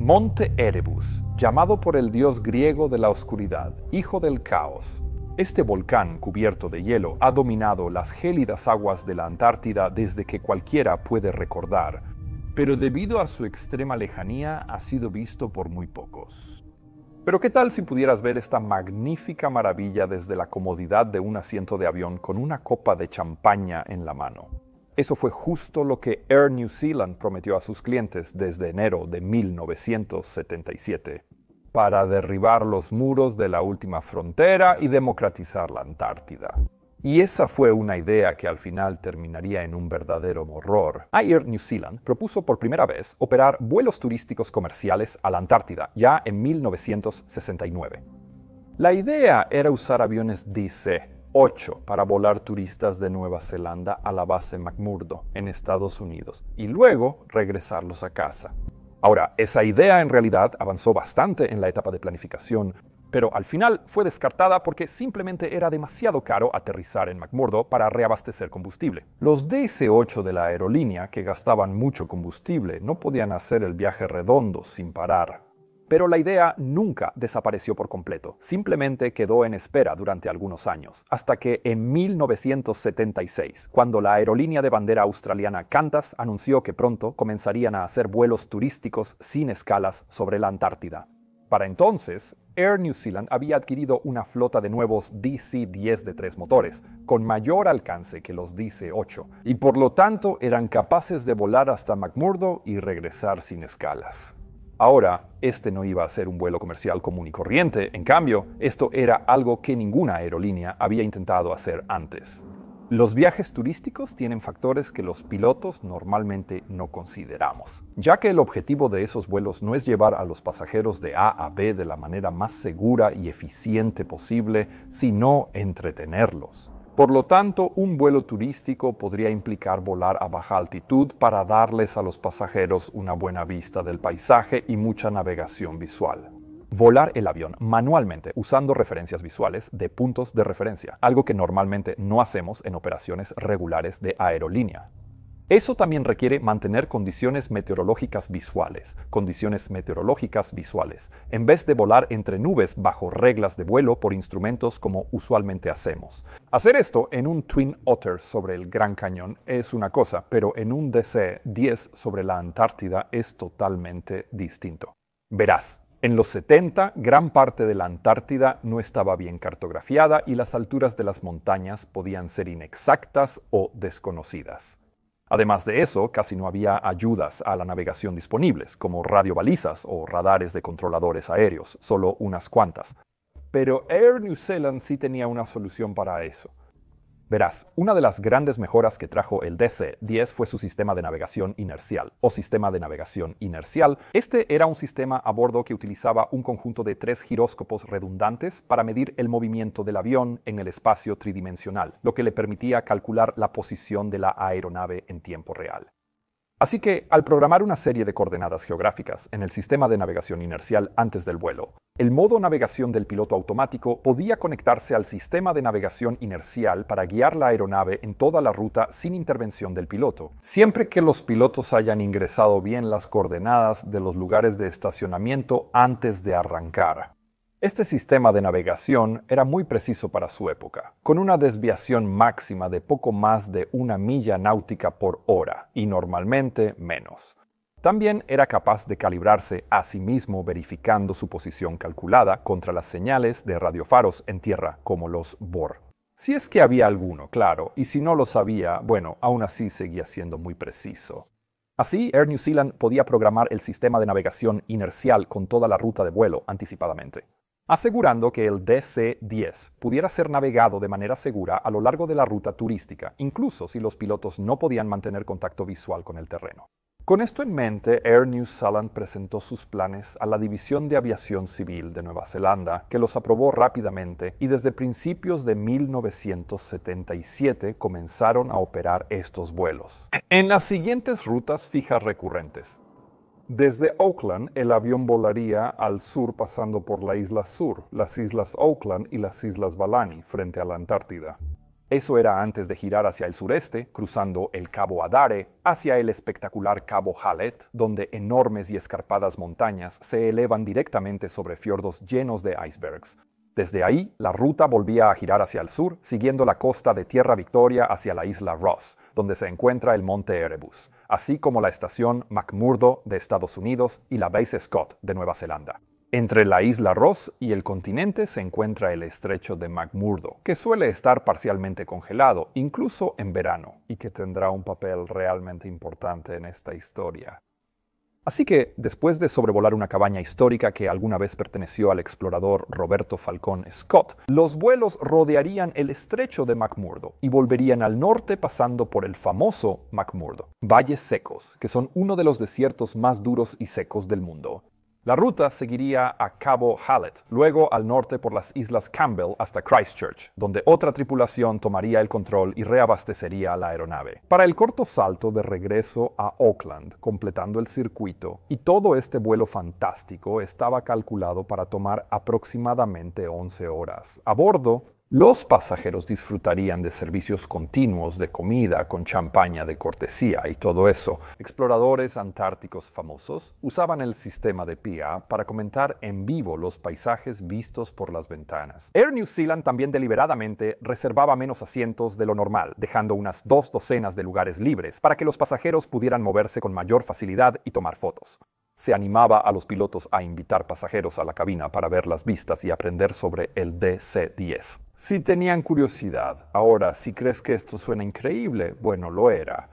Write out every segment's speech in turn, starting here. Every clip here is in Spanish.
Monte Erebus, llamado por el dios griego de la oscuridad, hijo del caos. Este volcán cubierto de hielo ha dominado las gélidas aguas de la Antártida desde que cualquiera puede recordar, pero debido a su extrema lejanía ha sido visto por muy pocos. Pero ¿qué tal si pudieras ver esta magnífica maravilla desde la comodidad de un asiento de avión con una copa de champaña en la mano? Eso fue justo lo que Air New Zealand prometió a sus clientes desde enero de 1977, para derribar los muros de la última frontera y democratizar la Antártida. Y esa fue una idea que al final terminaría en un verdadero horror. Air New Zealand propuso por primera vez operar vuelos turísticos comerciales a la Antártida, ya en 1969. La idea era usar aviones DC-8 para volar turistas de Nueva Zelanda a la base McMurdo, en Estados Unidos, y luego regresarlos a casa. Ahora, esa idea en realidad avanzó bastante en la etapa de planificación, pero al final fue descartada porque simplemente era demasiado caro aterrizar en McMurdo para reabastecer combustible. Los DC-8 de la aerolínea, que gastaban mucho combustible, no podían hacer el viaje redondo sin parar. Pero la idea nunca desapareció por completo, simplemente quedó en espera durante algunos años, hasta que en 1976, cuando la aerolínea de bandera australiana Qantas anunció que pronto comenzarían a hacer vuelos turísticos sin escalas sobre la Antártida. Para entonces, Air New Zealand había adquirido una flota de nuevos DC-10 de 3 motores, con mayor alcance que los DC-8, y por lo tanto eran capaces de volar hasta McMurdo y regresar sin escalas. Ahora, este no iba a ser un vuelo comercial común y corriente, en cambio, esto era algo que ninguna aerolínea había intentado hacer antes. Los viajes turísticos tienen factores que los pilotos normalmente no consideramos, ya que el objetivo de esos vuelos no es llevar a los pasajeros de A a B de la manera más segura y eficiente posible, sino entretenerlos. Por lo tanto, un vuelo turístico podría implicar volar a baja altitud para darles a los pasajeros una buena vista del paisaje y mucha navegación visual. Volar el avión manualmente usando referencias visuales de puntos de referencia, algo que normalmente no hacemos en operaciones regulares de aerolínea. Eso también requiere mantener condiciones meteorológicas visuales, en vez de volar entre nubes bajo reglas de vuelo por instrumentos como usualmente hacemos. Hacer esto en un Twin Otter sobre el Gran Cañón es una cosa, pero en un DC-10 sobre la Antártida es totalmente distinto. Verás, en los 70, gran parte de la Antártida no estaba bien cartografiada y las alturas de las montañas podían ser inexactas o desconocidas. Además de eso, casi no había ayudas a la navegación disponibles, como radiobalizas o radares de controladores aéreos, solo unas cuantas. Pero Air New Zealand sí tenía una solución para eso. Verás, una de las grandes mejoras que trajo el DC-10 fue su sistema de navegación inercial, o sistema de navegación inercial. Este era un sistema a bordo que utilizaba un conjunto de 3 giróscopos redundantes para medir el movimiento del avión en el espacio tridimensional, lo que le permitía calcular la posición de la aeronave en tiempo real. Así que, al programar una serie de coordenadas geográficas en el sistema de navegación inercial antes del vuelo, el modo navegación del piloto automático podía conectarse al sistema de navegación inercial para guiar la aeronave en toda la ruta sin intervención del piloto, siempre que los pilotos hayan ingresado bien las coordenadas de los lugares de estacionamiento antes de arrancar. Este sistema de navegación era muy preciso para su época, con una desviación máxima de poco más de 1 milla náutica por hora, y normalmente menos. También era capaz de calibrarse a sí mismo verificando su posición calculada contra las señales de radiofaros en tierra, como los Bohr. Si es que había alguno, claro, y si no lo sabía, bueno, aún así seguía siendo muy preciso. Así, Air New Zealand podía programar el sistema de navegación inercial con toda la ruta de vuelo anticipadamente, asegurando que el DC-10 pudiera ser navegado de manera segura a lo largo de la ruta turística, incluso si los pilotos no podían mantener contacto visual con el terreno. Con esto en mente, Air New Zealand presentó sus planes a la División de Aviación Civil de Nueva Zelanda, que los aprobó rápidamente y desde principios de 1977 comenzaron a operar estos vuelos en las siguientes rutas fijas recurrentes. Desde Auckland, el avión volaría al sur pasando por la isla Sur, las islas Auckland y las islas Balleny, frente a la Antártida. Eso era antes de girar hacia el sureste, cruzando el Cabo Adare, hacia el espectacular Cabo Hallett, donde enormes y escarpadas montañas se elevan directamente sobre fiordos llenos de icebergs. Desde ahí, la ruta volvía a girar hacia el sur, siguiendo la costa de Tierra Victoria hacia la isla Ross, donde se encuentra el monte Erebus, así como la estación McMurdo de Estados Unidos y la Base Scott de Nueva Zelanda. Entre la isla Ross y el continente se encuentra el estrecho de McMurdo, que suele estar parcialmente congelado, incluso en verano, y que tendrá un papel realmente importante en esta historia. Así que, después de sobrevolar una cabaña histórica que alguna vez perteneció al explorador Roberto Falcón Scott, los vuelos rodearían el estrecho de McMurdo y volverían al norte pasando por el famoso McMurdo, valles secos, que son uno de los desiertos más duros y secos del mundo. La ruta seguiría a Cabo Hallett, luego al norte por las islas Campbell hasta Christchurch, donde otra tripulación tomaría el control y reabastecería la aeronave, para el corto salto de regreso a Auckland, completando el circuito, y todo este vuelo fantástico estaba calculado para tomar aproximadamente 11 horas. A bordo, los pasajeros disfrutarían de servicios continuos de comida con champaña de cortesía y todo eso. Exploradores antárticos famosos usaban el sistema de PIA para comentar en vivo los paisajes vistos por las ventanas. Air New Zealand también deliberadamente reservaba menos asientos de lo normal, dejando unas 2 docenas de lugares libres para que los pasajeros pudieran moverse con mayor facilidad y tomar fotos. Se animaba a los pilotos a invitar pasajeros a la cabina para ver las vistas y aprender sobre el DC-10. Si tenían curiosidad, ahora, si crees que esto suena increíble, bueno, lo era.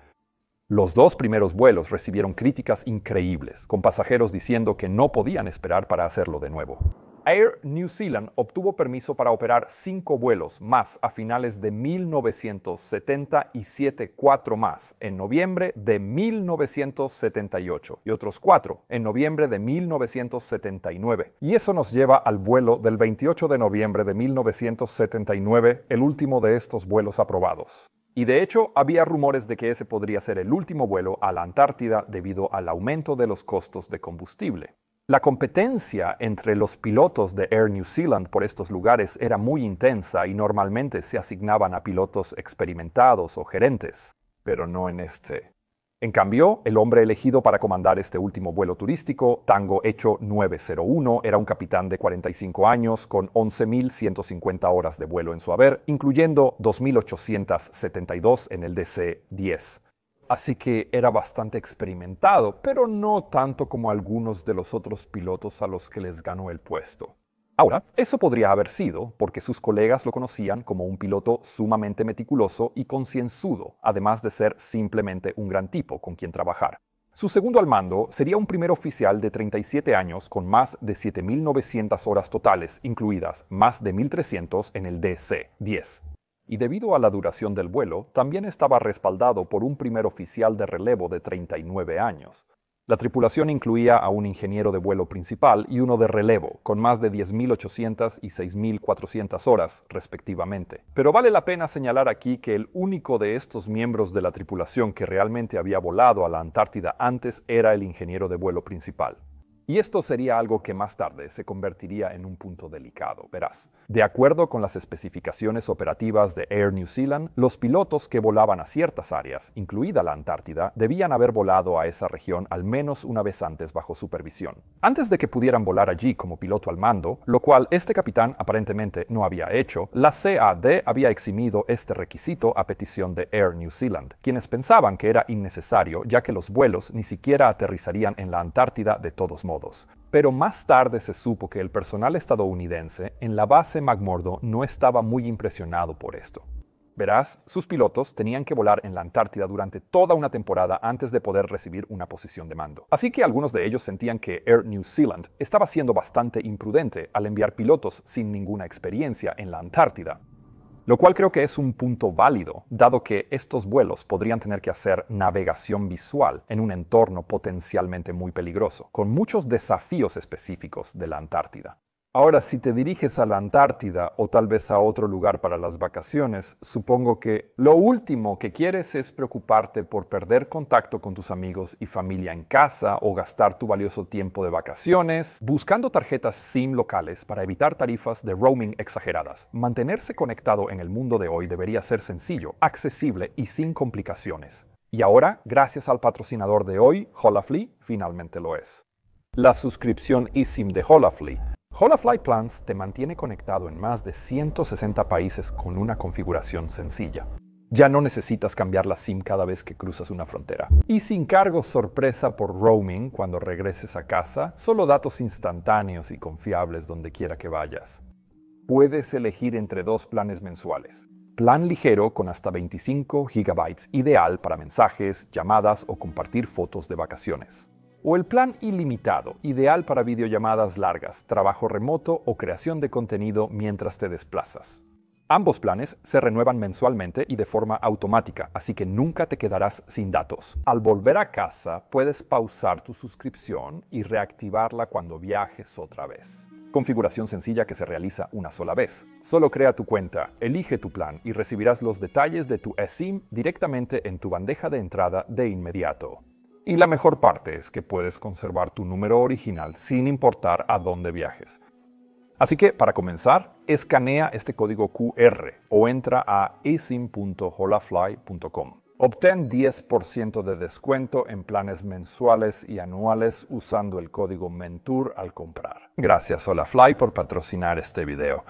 Los 2 primeros vuelos recibieron críticas increíbles, con pasajeros diciendo que no podían esperar para hacerlo de nuevo. Air New Zealand obtuvo permiso para operar 5 vuelos más a finales de 1977, 4 más en noviembre de 1978 y otros 4 en noviembre de 1979. Y eso nos lleva al vuelo del 28 de noviembre de 1979, el último de estos vuelos aprobados. Y de hecho, había rumores de que ese podría ser el último vuelo a la Antártida debido al aumento de los costos de combustible. La competencia entre los pilotos de Air New Zealand por estos lugares era muy intensa y normalmente se asignaban a pilotos experimentados o gerentes, pero no en este. En cambio, el hombre elegido para comandar este último vuelo turístico, Tango Echo 901, era un capitán de 45 años con 11.150 horas de vuelo en su haber, incluyendo 2.872 en el DC-10. Así que era bastante experimentado, pero no tanto como algunos de los otros pilotos a los que les ganó el puesto. Ahora, eso podría haber sido porque sus colegas lo conocían como un piloto sumamente meticuloso y concienzudo, además de ser simplemente un gran tipo con quien trabajar. Su segundo al mando sería un primer oficial de 37 años con más de 7.900 horas totales, incluidas más de 1.300 en el DC-10. Y debido a la duración del vuelo, también estaba respaldado por un primer oficial de relevo de 39 años. La tripulación incluía a un ingeniero de vuelo principal y uno de relevo, con más de 10.800 y 6.400 horas, respectivamente. Pero vale la pena señalar aquí que el único de estos miembros de la tripulación que realmente había volado a la Antártida antes era el ingeniero de vuelo principal. Y esto sería algo que más tarde se convertiría en un punto delicado, verás. De acuerdo con las especificaciones operativas de Air New Zealand, los pilotos que volaban a ciertas áreas, incluida la Antártida, debían haber volado a esa región al menos una vez antes bajo supervisión. Antes de que pudieran volar allí como piloto al mando, lo cual este capitán aparentemente no había hecho, la CAD había eximido este requisito a petición de Air New Zealand, quienes pensaban que era innecesario ya que los vuelos ni siquiera aterrizarían en la Antártida de todos modos. Pero más tarde se supo que el personal estadounidense en la base McMurdo no estaba muy impresionado por esto. Verás, sus pilotos tenían que volar en la Antártida durante toda una temporada antes de poder recibir una posición de mando. Así que algunos de ellos sentían que Air New Zealand estaba siendo bastante imprudente al enviar pilotos sin ninguna experiencia en la Antártida. Lo cual creo que es un punto válido, dado que estos vuelos podrían tener que hacer navegación visual en un entorno potencialmente muy peligroso, con muchos desafíos específicos de la Antártida. Ahora, si te diriges a la Antártida o tal vez a otro lugar para las vacaciones, supongo que lo último que quieres es preocuparte por perder contacto con tus amigos y familia en casa o gastar tu valioso tiempo de vacaciones buscando tarjetas SIM locales para evitar tarifas de roaming exageradas. Mantenerse conectado en el mundo de hoy debería ser sencillo, accesible y sin complicaciones. Y ahora, gracias al patrocinador de hoy, Holafly, finalmente lo es. La suscripción eSIM de Holafly. Holafly Plans te mantiene conectado en más de 160 países con una configuración sencilla. Ya no necesitas cambiar la SIM cada vez que cruzas una frontera. Y sin cargos sorpresa por roaming cuando regreses a casa, solo datos instantáneos y confiables donde quiera que vayas. Puedes elegir entre dos planes mensuales. Plan ligero con hasta 25 GB, ideal para mensajes, llamadas o compartir fotos de vacaciones. O el plan ilimitado, ideal para videollamadas largas, trabajo remoto o creación de contenido mientras te desplazas. Ambos planes se renuevan mensualmente y de forma automática, así que nunca te quedarás sin datos. Al volver a casa, puedes pausar tu suscripción y reactivarla cuando viajes otra vez. Configuración sencilla que se realiza una sola vez. Solo crea tu cuenta, elige tu plan y recibirás los detalles de tu eSIM directamente en tu bandeja de entrada de inmediato. Y la mejor parte es que puedes conservar tu número original sin importar a dónde viajes. Así que, para comenzar, escanea este código QR o entra a esim.holafly.com. Obtén 10% de descuento en planes mensuales y anuales usando el código MENTUR al comprar. Gracias Holafly por patrocinar este video.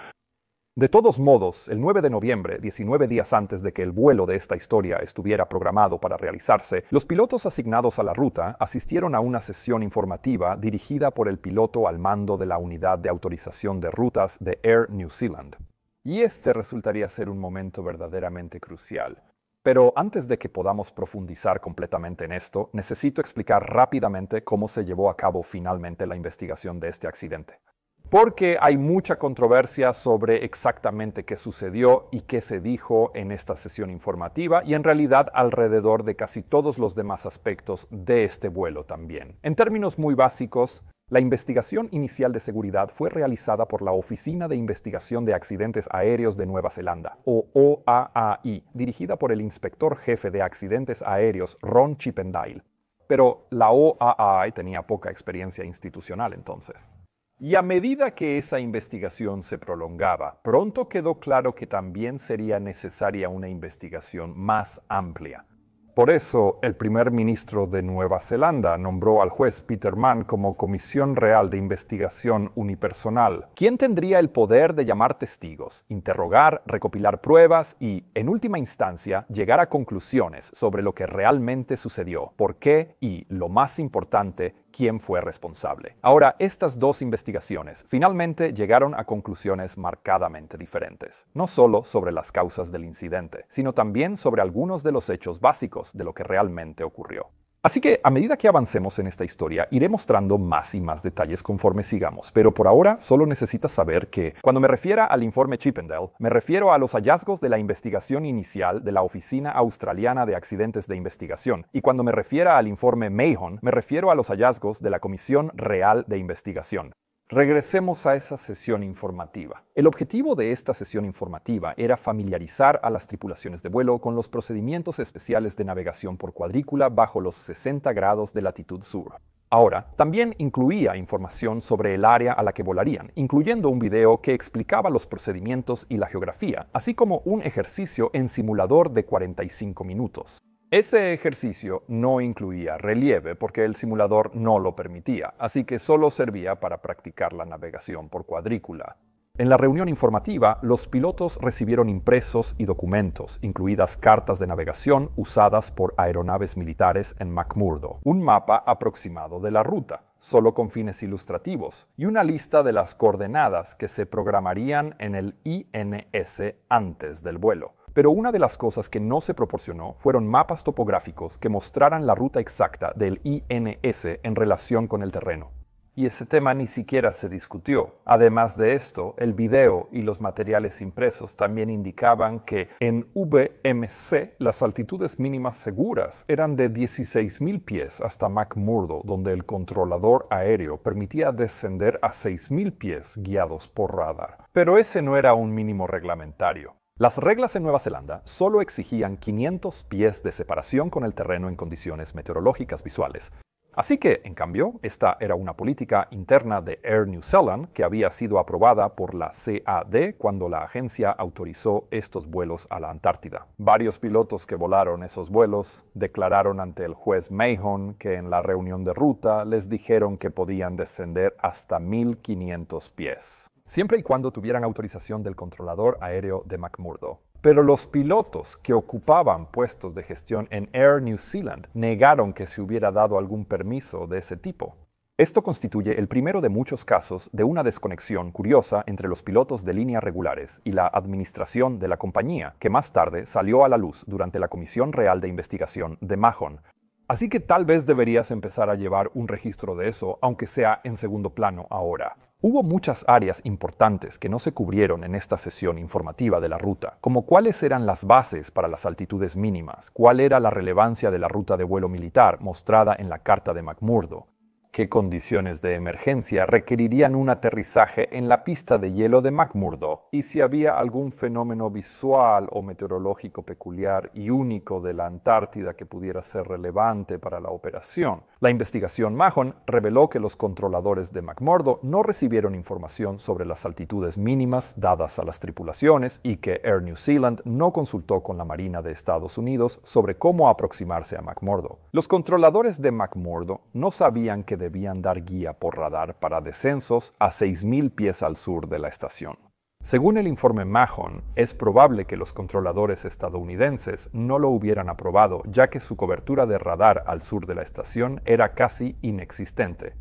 De todos modos, el 9 de noviembre, 19 días antes de que el vuelo de esta historia estuviera programado para realizarse, los pilotos asignados a la ruta asistieron a una sesión informativa dirigida por el piloto al mando de la Unidad de Autorización de Rutas de Air New Zealand. Y este resultaría ser un momento verdaderamente crucial. Pero antes de que podamos profundizar completamente en esto, necesito explicar rápidamente cómo se llevó a cabo finalmente la investigación de este accidente. Porque hay mucha controversia sobre exactamente qué sucedió y qué se dijo en esta sesión informativa y en realidad alrededor de casi todos los demás aspectos de este vuelo también. En términos muy básicos, la investigación inicial de seguridad fue realizada por la Oficina de Investigación de Accidentes Aéreos de Nueva Zelanda, o OAAI, dirigida por el inspector jefe de accidentes aéreos Ron Chippendale. Pero la OAAI tenía poca experiencia institucional entonces. Y a medida que esa investigación se prolongaba, pronto quedó claro que también sería necesaria una investigación más amplia. Por eso, el primer ministro de Nueva Zelanda nombró al juez Peter Mann como Comisión Real de Investigación Unipersonal, quien tendría el poder de llamar testigos, interrogar, recopilar pruebas y, en última instancia, llegar a conclusiones sobre lo que realmente sucedió, por qué y, lo más importante, quién fue responsable. Ahora, estas dos investigaciones finalmente llegaron a conclusiones marcadamente diferentes, no solo sobre las causas del incidente, sino también sobre algunos de los hechos básicos de lo que realmente ocurrió. Así que, a medida que avancemos en esta historia, iré mostrando más y más detalles conforme sigamos, pero por ahora solo necesitas saber que, cuando me refiera al informe Chippendale, me refiero a los hallazgos de la investigación inicial de la Oficina Australiana de Accidentes de Investigación, y cuando me refiera al informe Mahon, me refiero a los hallazgos de la Comisión Real de Investigación. Regresemos a esa sesión informativa. El objetivo de esta sesión informativa era familiarizar a las tripulaciones de vuelo con los procedimientos especiales de navegación por cuadrícula bajo los 60 grados de latitud sur. Ahora, también incluía información sobre el área a la que volarían, incluyendo un video que explicaba los procedimientos y la geografía, así como un ejercicio en simulador de 45 minutos. Ese ejercicio no incluía relieve porque el simulador no lo permitía, así que solo servía para practicar la navegación por cuadrícula. En la reunión informativa, los pilotos recibieron impresos y documentos, incluidas cartas de navegación usadas por aeronaves militares en McMurdo, un mapa aproximado de la ruta, solo con fines ilustrativos, y una lista de las coordenadas que se programarían en el INS antes del vuelo. Pero una de las cosas que no se proporcionó fueron mapas topográficos que mostraran la ruta exacta del INS en relación con el terreno. y ese tema ni siquiera se discutió. Además de esto, el video y los materiales impresos también indicaban que en VMC las altitudes mínimas seguras eran de 16.000 pies hasta McMurdo, donde el controlador aéreo permitía descender a 6.000 pies guiados por radar. Pero ese no era un mínimo reglamentario. Las reglas en Nueva Zelanda solo exigían 500 pies de separación con el terreno en condiciones meteorológicas visuales. Así que, en cambio, esta era una política interna de Air New Zealand que había sido aprobada por la CAD cuando la agencia autorizó estos vuelos a la Antártida. Varios pilotos que volaron esos vuelos declararon ante el juez Mahon que en la reunión de ruta les dijeron que podían descender hasta 1.500 pies, siempre y cuando tuvieran autorización del controlador aéreo de McMurdo. Pero los pilotos que ocupaban puestos de gestión en Air New Zealand negaron que se hubiera dado algún permiso de ese tipo. Esto constituye el primero de muchos casos de una desconexión curiosa entre los pilotos de línea regulares y la administración de la compañía, que más tarde salió a la luz durante la Comisión Real de Investigación de Mahon. Así que tal vez deberías empezar a llevar un registro de eso, aunque sea en segundo plano ahora. Hubo muchas áreas importantes que no se cubrieron en esta sesión informativa de la ruta, como cuáles eran las bases para las altitudes mínimas, cuál era la relevancia de la ruta de vuelo militar mostrada en la Carta de McMurdo, qué condiciones de emergencia requerirían un aterrizaje en la pista de hielo de McMurdo, y si había algún fenómeno visual o meteorológico peculiar y único de la Antártida que pudiera ser relevante para la operación. La investigación Mahon reveló que los controladores de McMurdo no recibieron información sobre las altitudes mínimas dadas a las tripulaciones y que Air New Zealand no consultó con la Marina de Estados Unidos sobre cómo aproximarse a McMurdo. Los controladores de McMurdo no sabían que debían dar guía por radar para descensos a 6.000 pies al sur de la estación. Según el informe Mahon, es probable que los controladores estadounidenses no lo hubieran aprobado, ya que su cobertura de radar al sur de la estación era casi inexistente.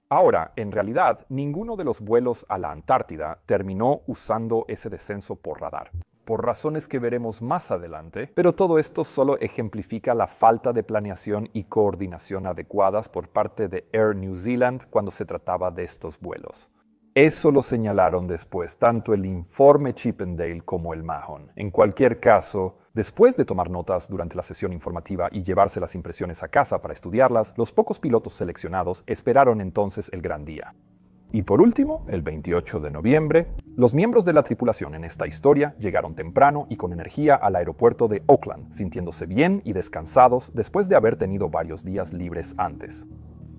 Ahora, en realidad, ninguno de los vuelos a la Antártida terminó usando ese descenso por radar, por razones que veremos más adelante, pero todo esto solo ejemplifica la falta de planeación y coordinación adecuadas por parte de Air New Zealand cuando se trataba de estos vuelos. Eso lo señalaron después tanto el informe Chippendale como el Mahon. En cualquier caso, después de tomar notas durante la sesión informativa y llevarse las impresiones a casa para estudiarlas, los pocos pilotos seleccionados esperaron entonces el gran día. Y por último, el 28 de noviembre, los miembros de la tripulación en esta historia llegaron temprano y con energía al aeropuerto de Auckland, sintiéndose bien y descansados después de haber tenido varios días libres antes.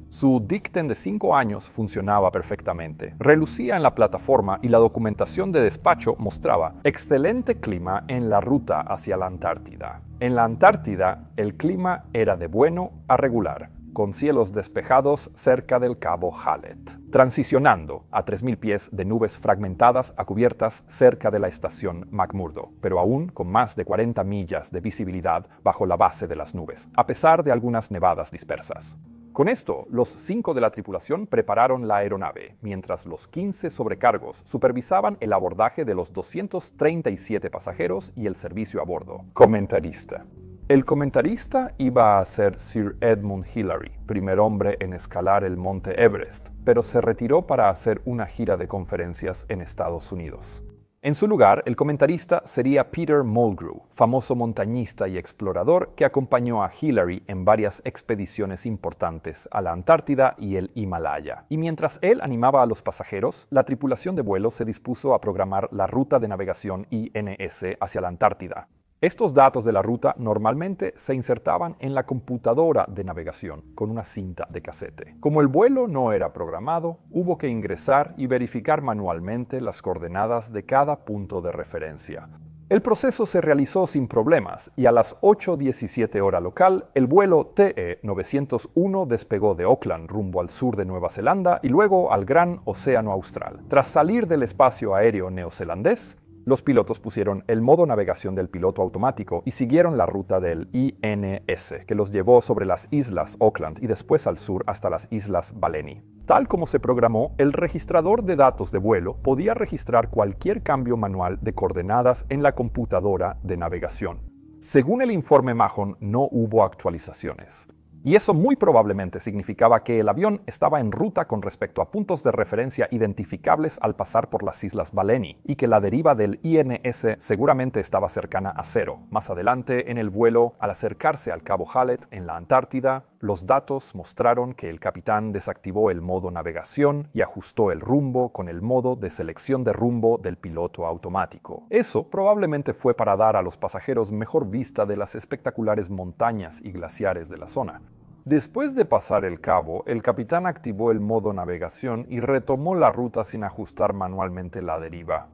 Su Dicten de 5 años funcionaba perfectamente, relucía en la plataforma y la documentación de despacho mostraba excelente clima en la ruta hacia la Antártida. En la Antártida, el clima era de bueno a regular, con cielos despejados cerca del cabo Hallett, transicionando a 3.000 pies de nubes fragmentadas a cubiertas cerca de la estación McMurdo, pero aún con más de 40 millas de visibilidad bajo la base de las nubes, a pesar de algunas nevadas dispersas. Con esto, los 5 de la tripulación prepararon la aeronave, mientras los 15 sobrecargos supervisaban el abordaje de los 237 pasajeros y el servicio a bordo. Comentarista. El comentarista iba a ser Sir Edmund Hillary, primer hombre en escalar el monte Everest, pero se retiró para hacer una gira de conferencias en Estados Unidos. En su lugar, el comentarista sería Peter Mulgrew, famoso montañista y explorador que acompañó a Hillary en varias expediciones importantes a la Antártida y el Himalaya. Y mientras él animaba a los pasajeros, la tripulación de vuelo se dispuso a programar la ruta de navegación INS hacia la Antártida. Estos datos de la ruta normalmente se insertaban en la computadora de navegación con una cinta de casete. Como el vuelo no era programado, hubo que ingresar y verificar manualmente las coordenadas de cada punto de referencia. El proceso se realizó sin problemas y a las 8:17 hora local, el vuelo TE-901 despegó de Auckland rumbo al sur de Nueva Zelanda y luego al Gran Océano Austral. Tras salir del espacio aéreo neozelandés, los pilotos pusieron el modo navegación del piloto automático y siguieron la ruta del INS, que los llevó sobre las islas Auckland y después al sur hasta las islas Baleni. Tal como se programó, el registrador de datos de vuelo podía registrar cualquier cambio manual de coordenadas en la computadora de navegación. Según el informe Mahon, no hubo actualizaciones. Y eso muy probablemente significaba que el avión estaba en ruta con respecto a puntos de referencia identificables al pasar por las Islas Baleine, y que la deriva del INS seguramente estaba cercana a cero. Más adelante, en el vuelo, al acercarse al Cabo Hallett en la Antártida, los datos mostraron que el capitán desactivó el modo navegación y ajustó el rumbo con el modo de selección de rumbo del piloto automático. Eso probablemente fue para dar a los pasajeros mejor vista de las espectaculares montañas y glaciares de la zona. Después de pasar el cabo, el capitán activó el modo navegación y retomó la ruta sin ajustar manualmente la deriva.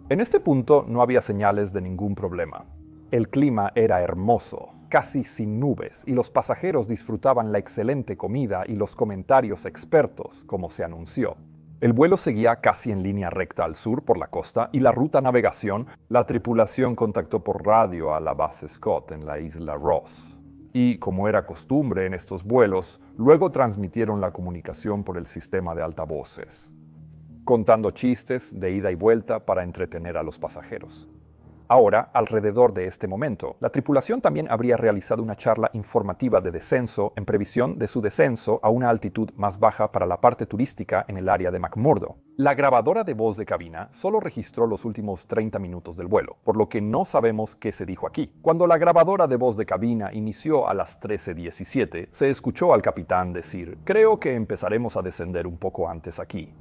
En este punto no había señales de ningún problema. El clima era hermoso, casi sin nubes, y los pasajeros disfrutaban la excelente comida y los comentarios expertos, como se anunció. El vuelo seguía casi en línea recta al sur por la costa y la ruta navegación, la tripulación contactó por radio a la base Scott en la isla Ross. Y, como era costumbre en estos vuelos, luego transmitieron la comunicación por el sistema de altavoces, contando chistes de ida y vuelta para entretener a los pasajeros. Ahora, alrededor de este momento, la tripulación también habría realizado una charla informativa de descenso en previsión de su descenso a una altitud más baja para la parte turística en el área de McMurdo. La grabadora de voz de cabina solo registró los últimos 30 minutos del vuelo, por lo que no sabemos qué se dijo aquí. Cuando la grabadora de voz de cabina inició a las 13:17, se escuchó al capitán decir: «Creo que empezaremos a descender un poco antes aquí».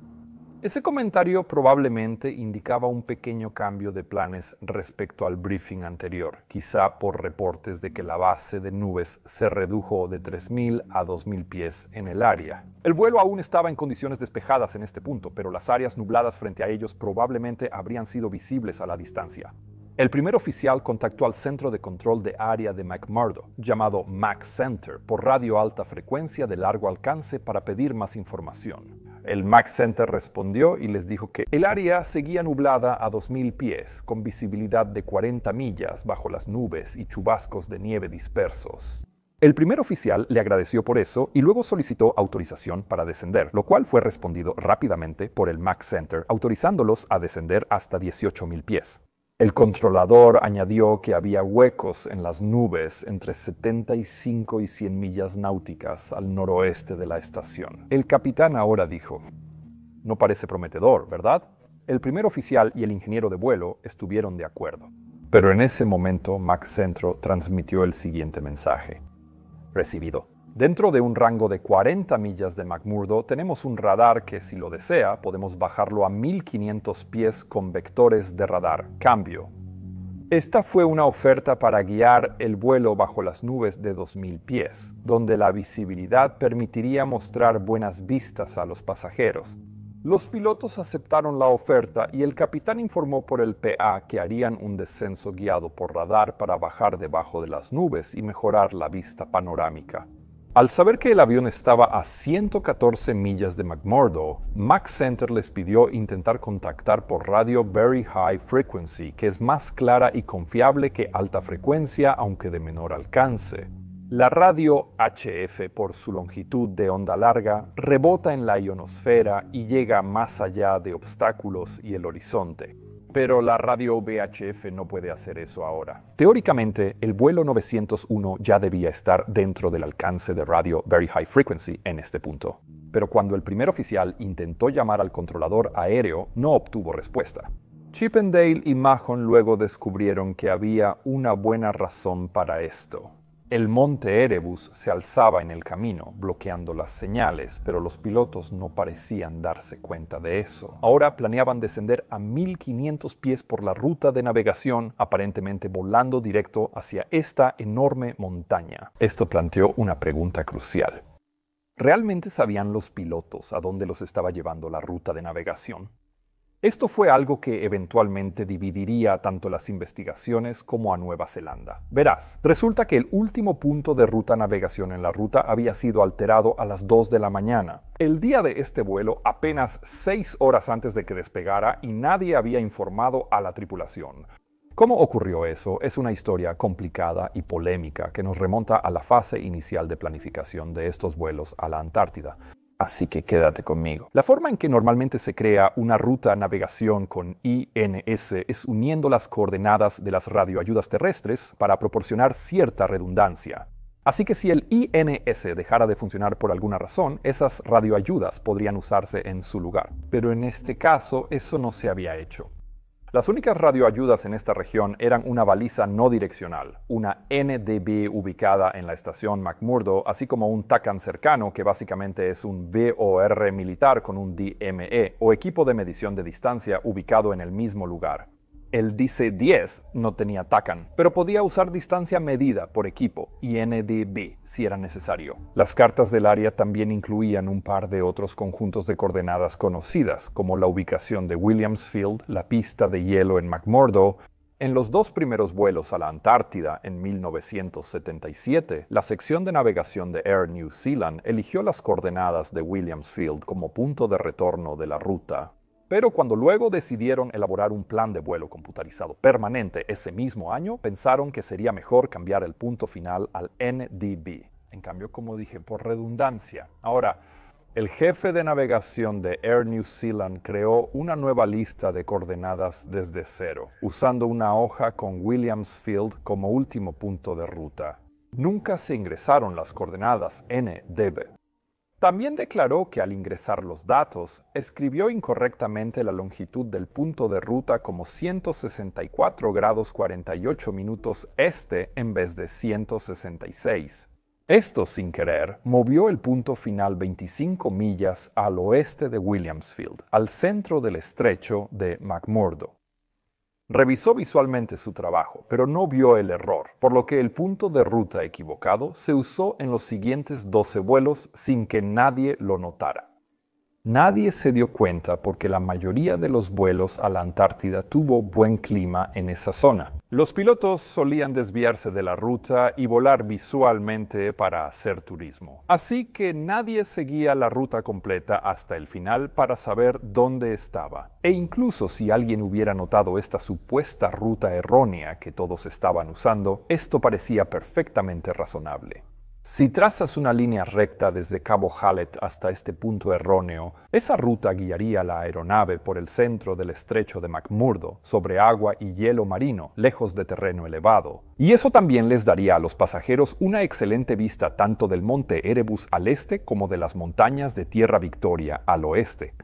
Ese comentario probablemente indicaba un pequeño cambio de planes respecto al briefing anterior, quizá por reportes de que la base de nubes se redujo de 3.000 a 2.000 pies en el área. El vuelo aún estaba en condiciones despejadas en este punto, pero las áreas nubladas frente a ellos probablemente habrían sido visibles a la distancia. El primer oficial contactó al centro de control de área de McMurdo, llamado Mac Center, por radio alta frecuencia de largo alcance para pedir más información. El Mac Center respondió y les dijo que el área seguía nublada a 2.000 pies, con visibilidad de 40 millas bajo las nubes y chubascos de nieve dispersos. El primer oficial le agradeció por eso y luego solicitó autorización para descender, lo cual fue respondido rápidamente por el Mac Center, autorizándolos a descender hasta 18.000 pies. El controlador añadió que había huecos en las nubes entre 75 y 100 millas náuticas al noroeste de la estación. El capitán ahora dijo: «No parece prometedor, ¿verdad?». El primer oficial y el ingeniero de vuelo estuvieron de acuerdo. Pero en ese momento, Mac Centro transmitió el siguiente mensaje: «Recibido. Dentro de un rango de 40 millas de McMurdo tenemos un radar que, si lo desea, podemos bajarlo a 1.500 pies con vectores de radar. Cambio». Esta fue una oferta para guiar el vuelo bajo las nubes de 2.000 pies, donde la visibilidad permitiría mostrar buenas vistas a los pasajeros. Los pilotos aceptaron la oferta y el capitán informó por el PA que harían un descenso guiado por radar para bajar debajo de las nubes y mejorar la vista panorámica. Al saber que el avión estaba a 114 millas de McMurdo, Mac Center les pidió intentar contactar por radio Very High Frequency, que es más clara y confiable que alta frecuencia, aunque de menor alcance. La radio HF, por su longitud de onda larga, rebota en la ionosfera y llega más allá de obstáculos y el horizonte. Pero la radio VHF no puede hacer eso ahora. Teóricamente, el vuelo 901 ya debía estar dentro del alcance de radio Very High Frequency en este punto. Pero cuando el primer oficial intentó llamar al controlador aéreo, no obtuvo respuesta. Chippendale y Mahon luego descubrieron que había una buena razón para esto. El monte Erebus se alzaba en el camino, bloqueando las señales, pero los pilotos no parecían darse cuenta de eso. Ahora planeaban descender a 1.500 pies por la ruta de navegación, aparentemente volando directo hacia esta enorme montaña. Esto planteó una pregunta crucial. ¿Realmente sabían los pilotos a dónde los estaba llevando la ruta de navegación? Esto fue algo que eventualmente dividiría tanto las investigaciones como a Nueva Zelanda. Verás, resulta que el último punto de ruta navegación en la ruta había sido alterado a las 2 de la mañana. El día de este vuelo, apenas 6 horas antes de que despegara, y nadie había informado a la tripulación. ¿Cómo ocurrió eso? Es una historia complicada y polémica que nos remonta a la fase inicial de planificación de estos vuelos a la Antártida. Así que quédate conmigo. La forma en que normalmente se crea una ruta navegación con INS es uniendo las coordenadas de las radioayudas terrestres para proporcionar cierta redundancia. Así que si el INS dejara de funcionar por alguna razón, esas radioayudas podrían usarse en su lugar. Pero en este caso, eso no se había hecho. Las únicas radioayudas en esta región eran una baliza no direccional, una NDB ubicada en la estación McMurdo, así como un TACAN cercano, que básicamente es un VOR militar con un DME, o equipo de medición de distancia ubicado en el mismo lugar. El DC-10 no tenía TACAN, pero podía usar distancia medida por equipo y NDB si era necesario. Las cartas del área también incluían un par de otros conjuntos de coordenadas conocidas, como la ubicación de Williams Field, la pista de hielo en McMurdo. En los dos primeros vuelos a la Antártida en 1977, la sección de navegación de Air New Zealand eligió las coordenadas de Williams Field como punto de retorno de la ruta. Pero cuando luego decidieron elaborar un plan de vuelo computarizado permanente ese mismo año, pensaron que sería mejor cambiar el punto final al NDB. En cambio, como dije, por redundancia. Ahora, el jefe de navegación de Air New Zealand creó una nueva lista de coordenadas desde cero, usando una hoja con Williams Field como último punto de ruta. Nunca se ingresaron las coordenadas NDB. También declaró que al ingresar los datos, escribió incorrectamente la longitud del punto de ruta como 164 grados 48 minutos este en vez de 166. Esto, sin querer, movió el punto final 25 millas al oeste de Williams Field, al centro del estrecho de McMurdo. Revisó visualmente su trabajo, pero no vio el error, por lo que el punto de ruta equivocado se usó en los siguientes 12 vuelos sin que nadie lo notara. Nadie se dio cuenta porque la mayoría de los vuelos a la Antártida tuvo buen clima en esa zona. Los pilotos solían desviarse de la ruta y volar visualmente para hacer turismo. Así que nadie seguía la ruta completa hasta el final para saber dónde estaba. E incluso si alguien hubiera notado esta supuesta ruta errónea que todos estaban usando, esto parecía perfectamente razonable. Si trazas una línea recta desde Cabo Hallett hasta este punto erróneo, esa ruta guiaría la aeronave por el centro del estrecho de McMurdo, sobre agua y hielo marino, lejos de terreno elevado. Y eso también les daría a los pasajeros una excelente vista tanto del monte Erebus al este como de las montañas de Tierra Victoria al oeste.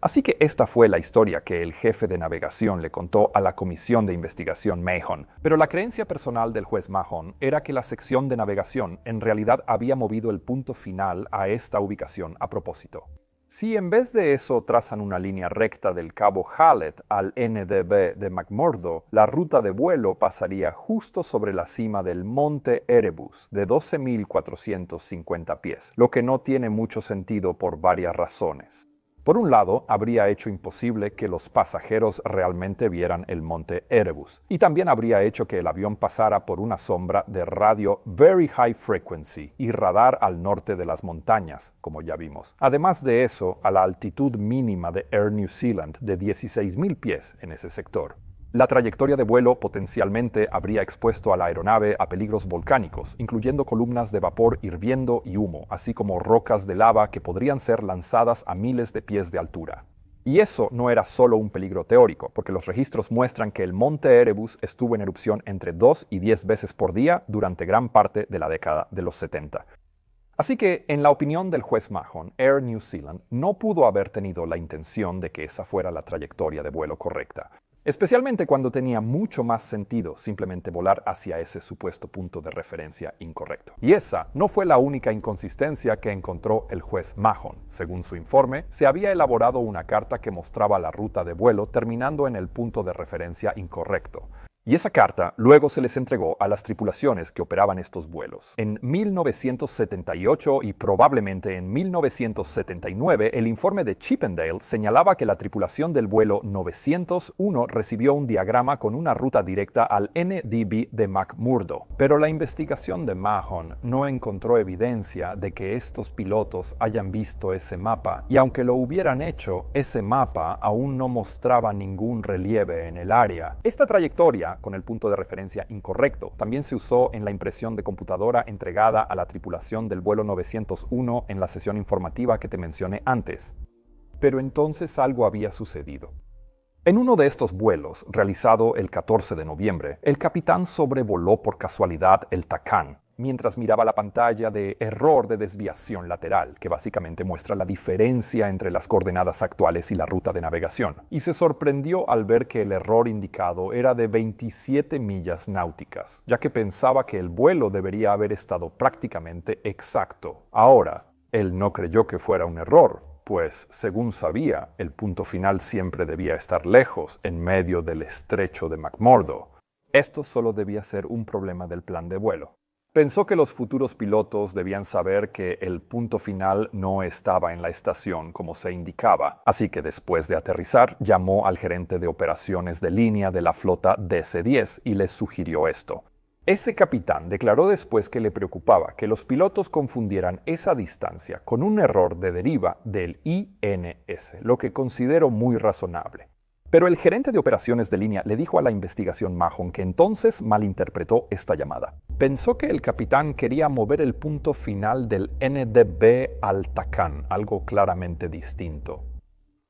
Así que esta fue la historia que el jefe de navegación le contó a la comisión de investigación Mahon, pero la creencia personal del juez Mahon era que la sección de navegación en realidad había movido el punto final a esta ubicación a propósito. Si en vez de eso trazan una línea recta del Cabo Hallett al NDB de McMurdo, la ruta de vuelo pasaría justo sobre la cima del monte Erebus, de 12.450 pies, lo que no tiene mucho sentido por varias razones. Por un lado, habría hecho imposible que los pasajeros realmente vieran el monte Erebus, y también habría hecho que el avión pasara por una sombra de radio Very High Frequency y radar al norte de las montañas, como ya vimos. Además de eso, a la altitud mínima de Air New Zealand de 16.000 pies en ese sector. La trayectoria de vuelo potencialmente habría expuesto a la aeronave a peligros volcánicos, incluyendo columnas de vapor hirviendo y humo, así como rocas de lava que podrían ser lanzadas a miles de pies de altura. Y eso no era solo un peligro teórico, porque los registros muestran que el monte Erebus estuvo en erupción entre 2 y 10 veces por día durante gran parte de la década de los 70. Así que, en la opinión del juez Mahon, Air New Zealand no pudo haber tenido la intención de que esa fuera la trayectoria de vuelo correcta. Especialmente cuando tenía mucho más sentido simplemente volar hacia ese supuesto punto de referencia incorrecto. Y esa no fue la única inconsistencia que encontró el juez Mahon. Según su informe, se había elaborado una carta que mostraba la ruta de vuelo terminando en el punto de referencia incorrecto. Y esa carta luego se les entregó a las tripulaciones que operaban estos vuelos. En 1978 y probablemente en 1979, el informe de Chippendale señalaba que la tripulación del vuelo 901 recibió un diagrama con una ruta directa al NDB de McMurdo. Pero la investigación de Mahon no encontró evidencia de que estos pilotos hayan visto ese mapa, y aunque lo hubieran hecho, ese mapa aún no mostraba ningún relieve en el área. Esta trayectoria con el punto de referencia incorrecto también se usó en la impresión de computadora entregada a la tripulación del vuelo 901 en la sesión informativa que te mencioné antes. Pero entonces algo había sucedido. En uno de estos vuelos, realizado el 14 de noviembre, el capitán sobrevoló por casualidad el TACAN, mientras miraba la pantalla de error de desviación lateral, que básicamente muestra la diferencia entre las coordenadas actuales y la ruta de navegación, y se sorprendió al ver que el error indicado era de 27 millas náuticas, ya que pensaba que el vuelo debería haber estado prácticamente exacto. Ahora, él no creyó que fuera un error, pues, según sabía, el punto final siempre debía estar lejos, en medio del estrecho de McMurdo. Esto solo debía ser un problema del plan de vuelo. Pensó que los futuros pilotos debían saber que el punto final no estaba en la estación como se indicaba, así que después de aterrizar llamó al gerente de operaciones de línea de la flota DC-10 y les sugirió esto. Ese capitán declaró después que le preocupaba que los pilotos confundieran esa distancia con un error de deriva del INS, lo que considero muy razonable. Pero el gerente de operaciones de línea le dijo a la investigación Mahon que entonces malinterpretó esta llamada. Pensó que el capitán quería mover el punto final del NDB al Tacán, algo claramente distinto.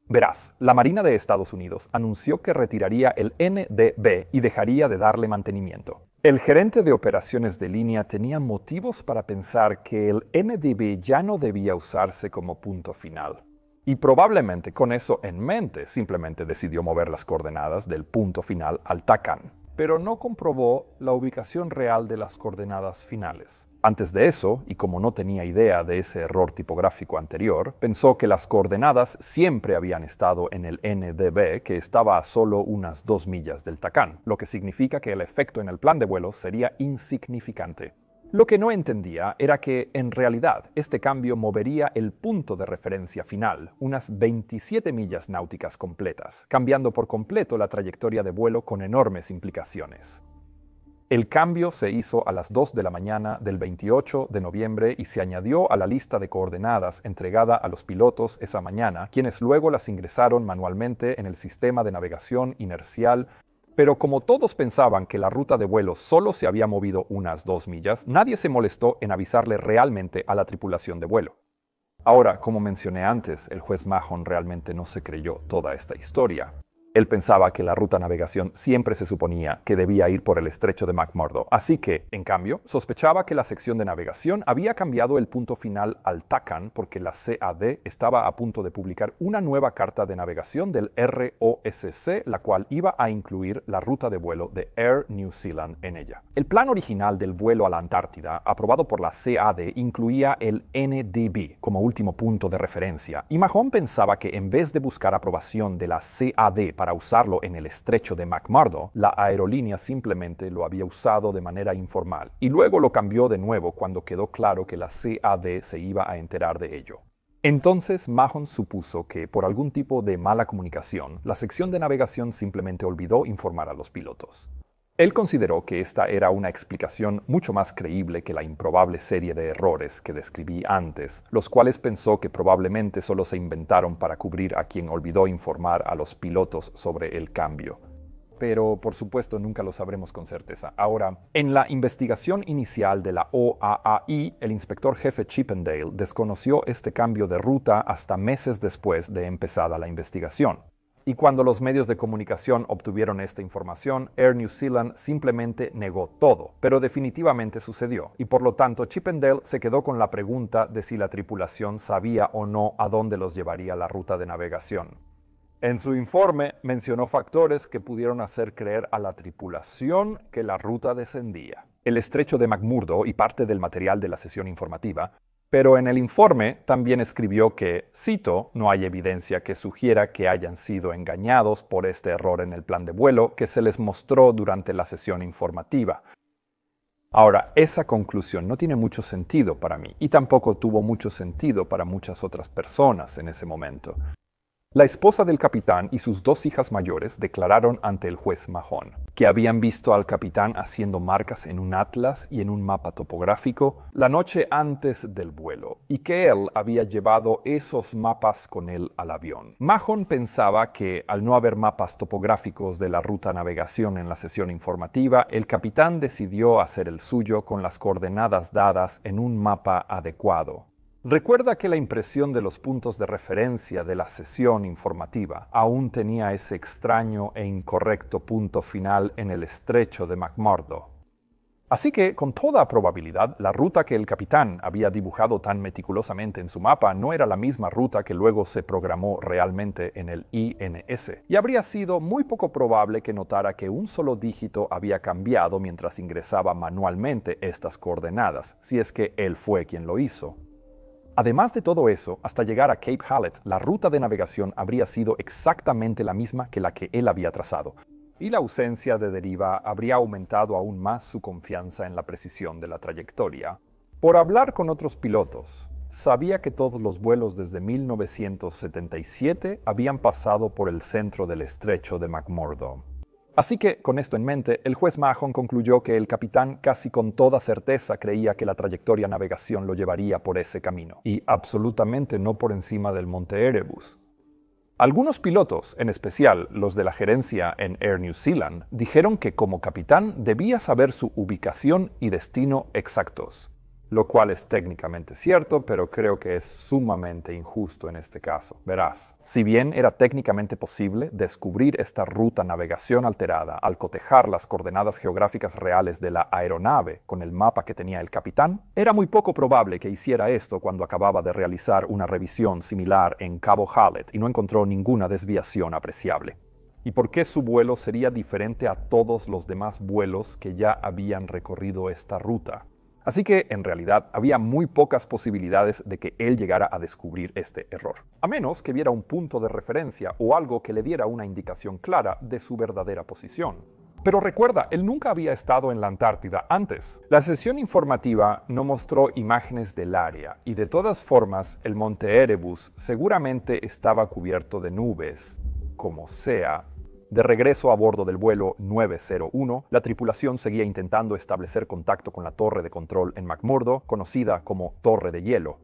Verás, la Marina de Estados Unidos anunció que retiraría el NDB y dejaría de darle mantenimiento. El gerente de operaciones de línea tenía motivos para pensar que el NDB ya no debía usarse como punto final. Y probablemente con eso en mente simplemente decidió mover las coordenadas del punto final al Tacán, pero no comprobó la ubicación real de las coordenadas finales. Antes de eso, y como no tenía idea de ese error tipográfico anterior, pensó que las coordenadas siempre habían estado en el NDB, que estaba a solo unas 2 millas del Tacán, lo que significa que el efecto en el plan de vuelo sería insignificante. Lo que no entendía era que, en realidad, este cambio movería el punto de referencia final, unas 27 millas náuticas completas, cambiando por completo la trayectoria de vuelo con enormes implicaciones. El cambio se hizo a las 2 de la mañana del 28 de noviembre y se añadió a la lista de coordenadas entregada a los pilotos esa mañana, quienes luego las ingresaron manualmente en el sistema de navegación inercial. Pero como todos pensaban que la ruta de vuelo solo se había movido unas 2 millas, nadie se molestó en avisarle realmente a la tripulación de vuelo. Ahora, como mencioné antes, el juez Mahon realmente no se creyó toda esta historia. Él pensaba que la ruta navegación siempre se suponía que debía ir por el estrecho de McMurdo, así que, en cambio, sospechaba que la sección de navegación había cambiado el punto final al Tacán porque la CAD estaba a punto de publicar una nueva carta de navegación del ROSC, la cual iba a incluir la ruta de vuelo de Air New Zealand en ella. El plan original del vuelo a la Antártida, aprobado por la CAD, incluía el NDB como último punto de referencia, y Mahon pensaba que en vez de buscar aprobación de la CAD para usarlo en el estrecho de McMurdo, la aerolínea simplemente lo había usado de manera informal, y luego lo cambió de nuevo cuando quedó claro que la CAD se iba a enterar de ello. Entonces Mahon supuso que, por algún tipo de mala comunicación, la sección de navegación simplemente olvidó informar a los pilotos. Él consideró que esta era una explicación mucho más creíble que la improbable serie de errores que describí antes, los cuales pensó que probablemente solo se inventaron para cubrir a quien olvidó informar a los pilotos sobre el cambio. Pero, por supuesto, nunca lo sabremos con certeza. Ahora, en la investigación inicial de la OAAI, el inspector jefe Chippendale desconoció este cambio de ruta hasta meses después de empezada la investigación. Y cuando los medios de comunicación obtuvieron esta información, Air New Zealand simplemente negó todo, pero definitivamente sucedió, y por lo tanto Chippendale se quedó con la pregunta de si la tripulación sabía o no a dónde los llevaría la ruta de navegación. En su informe mencionó factores que pudieron hacer creer a la tripulación que la ruta descendía. El estrecho de McMurdo y parte del material de la sesión informativa. Pero en el informe también escribió que, cito, no hay evidencia que sugiera que hayan sido engañados por este error en el plan de vuelo que se les mostró durante la sesión informativa. Ahora, esa conclusión no tiene mucho sentido para mí y tampoco tuvo mucho sentido para muchas otras personas en ese momento. La esposa del capitán y sus 2 hijas mayores declararon ante el juez Mahon que habían visto al capitán haciendo marcas en un atlas y en un mapa topográfico la noche antes del vuelo y que él había llevado esos mapas con él al avión. Mahon pensaba que, al no haber mapas topográficos de la ruta navegación en la sesión informativa, el capitán decidió hacer el suyo con las coordenadas dadas en un mapa adecuado. Recuerda que la impresión de los puntos de referencia de la sesión informativa aún tenía ese extraño e incorrecto punto final en el estrecho de McMurdo. Así que, con toda probabilidad, la ruta que el capitán había dibujado tan meticulosamente en su mapa no era la misma ruta que luego se programó realmente en el INS, y habría sido muy poco probable que notara que un solo dígito había cambiado mientras ingresaba manualmente estas coordenadas, si es que él fue quien lo hizo. Además de todo eso, hasta llegar a Cape Hallett, la ruta de navegación habría sido exactamente la misma que la que él había trazado, y la ausencia de deriva habría aumentado aún más su confianza en la precisión de la trayectoria. Por hablar con otros pilotos, sabía que todos los vuelos desde 1977 habían pasado por el centro del estrecho de McMurdo. Así que, con esto en mente, el juez Mahon concluyó que el capitán casi con toda certeza creía que la trayectoria navegación lo llevaría por ese camino, y absolutamente no por encima del monte Erebus. Algunos pilotos, en especial los de la gerencia en Air New Zealand, dijeron que como capitán debía saber su ubicación y destino exactos, lo cual es técnicamente cierto, pero creo que es sumamente injusto en este caso. Verás, si bien era técnicamente posible descubrir esta ruta navegación alterada al cotejar las coordenadas geográficas reales de la aeronave con el mapa que tenía el capitán, era muy poco probable que hiciera esto cuando acababa de realizar una revisión similar en Cabo Hallett y no encontró ninguna desviación apreciable. ¿Y por qué su vuelo sería diferente a todos los demás vuelos que ya habían recorrido esta ruta? Así que, en realidad, había muy pocas posibilidades de que él llegara a descubrir este error, a menos que viera un punto de referencia o algo que le diera una indicación clara de su verdadera posición. Pero recuerda, él nunca había estado en la Antártida antes. La sesión informativa no mostró imágenes del área, y de todas formas, el monte Erebus seguramente estaba cubierto de nubes, como sea. De regreso a bordo del vuelo 901, la tripulación seguía intentando establecer contacto con la torre de control en McMurdo, conocida como Torre de Hielo.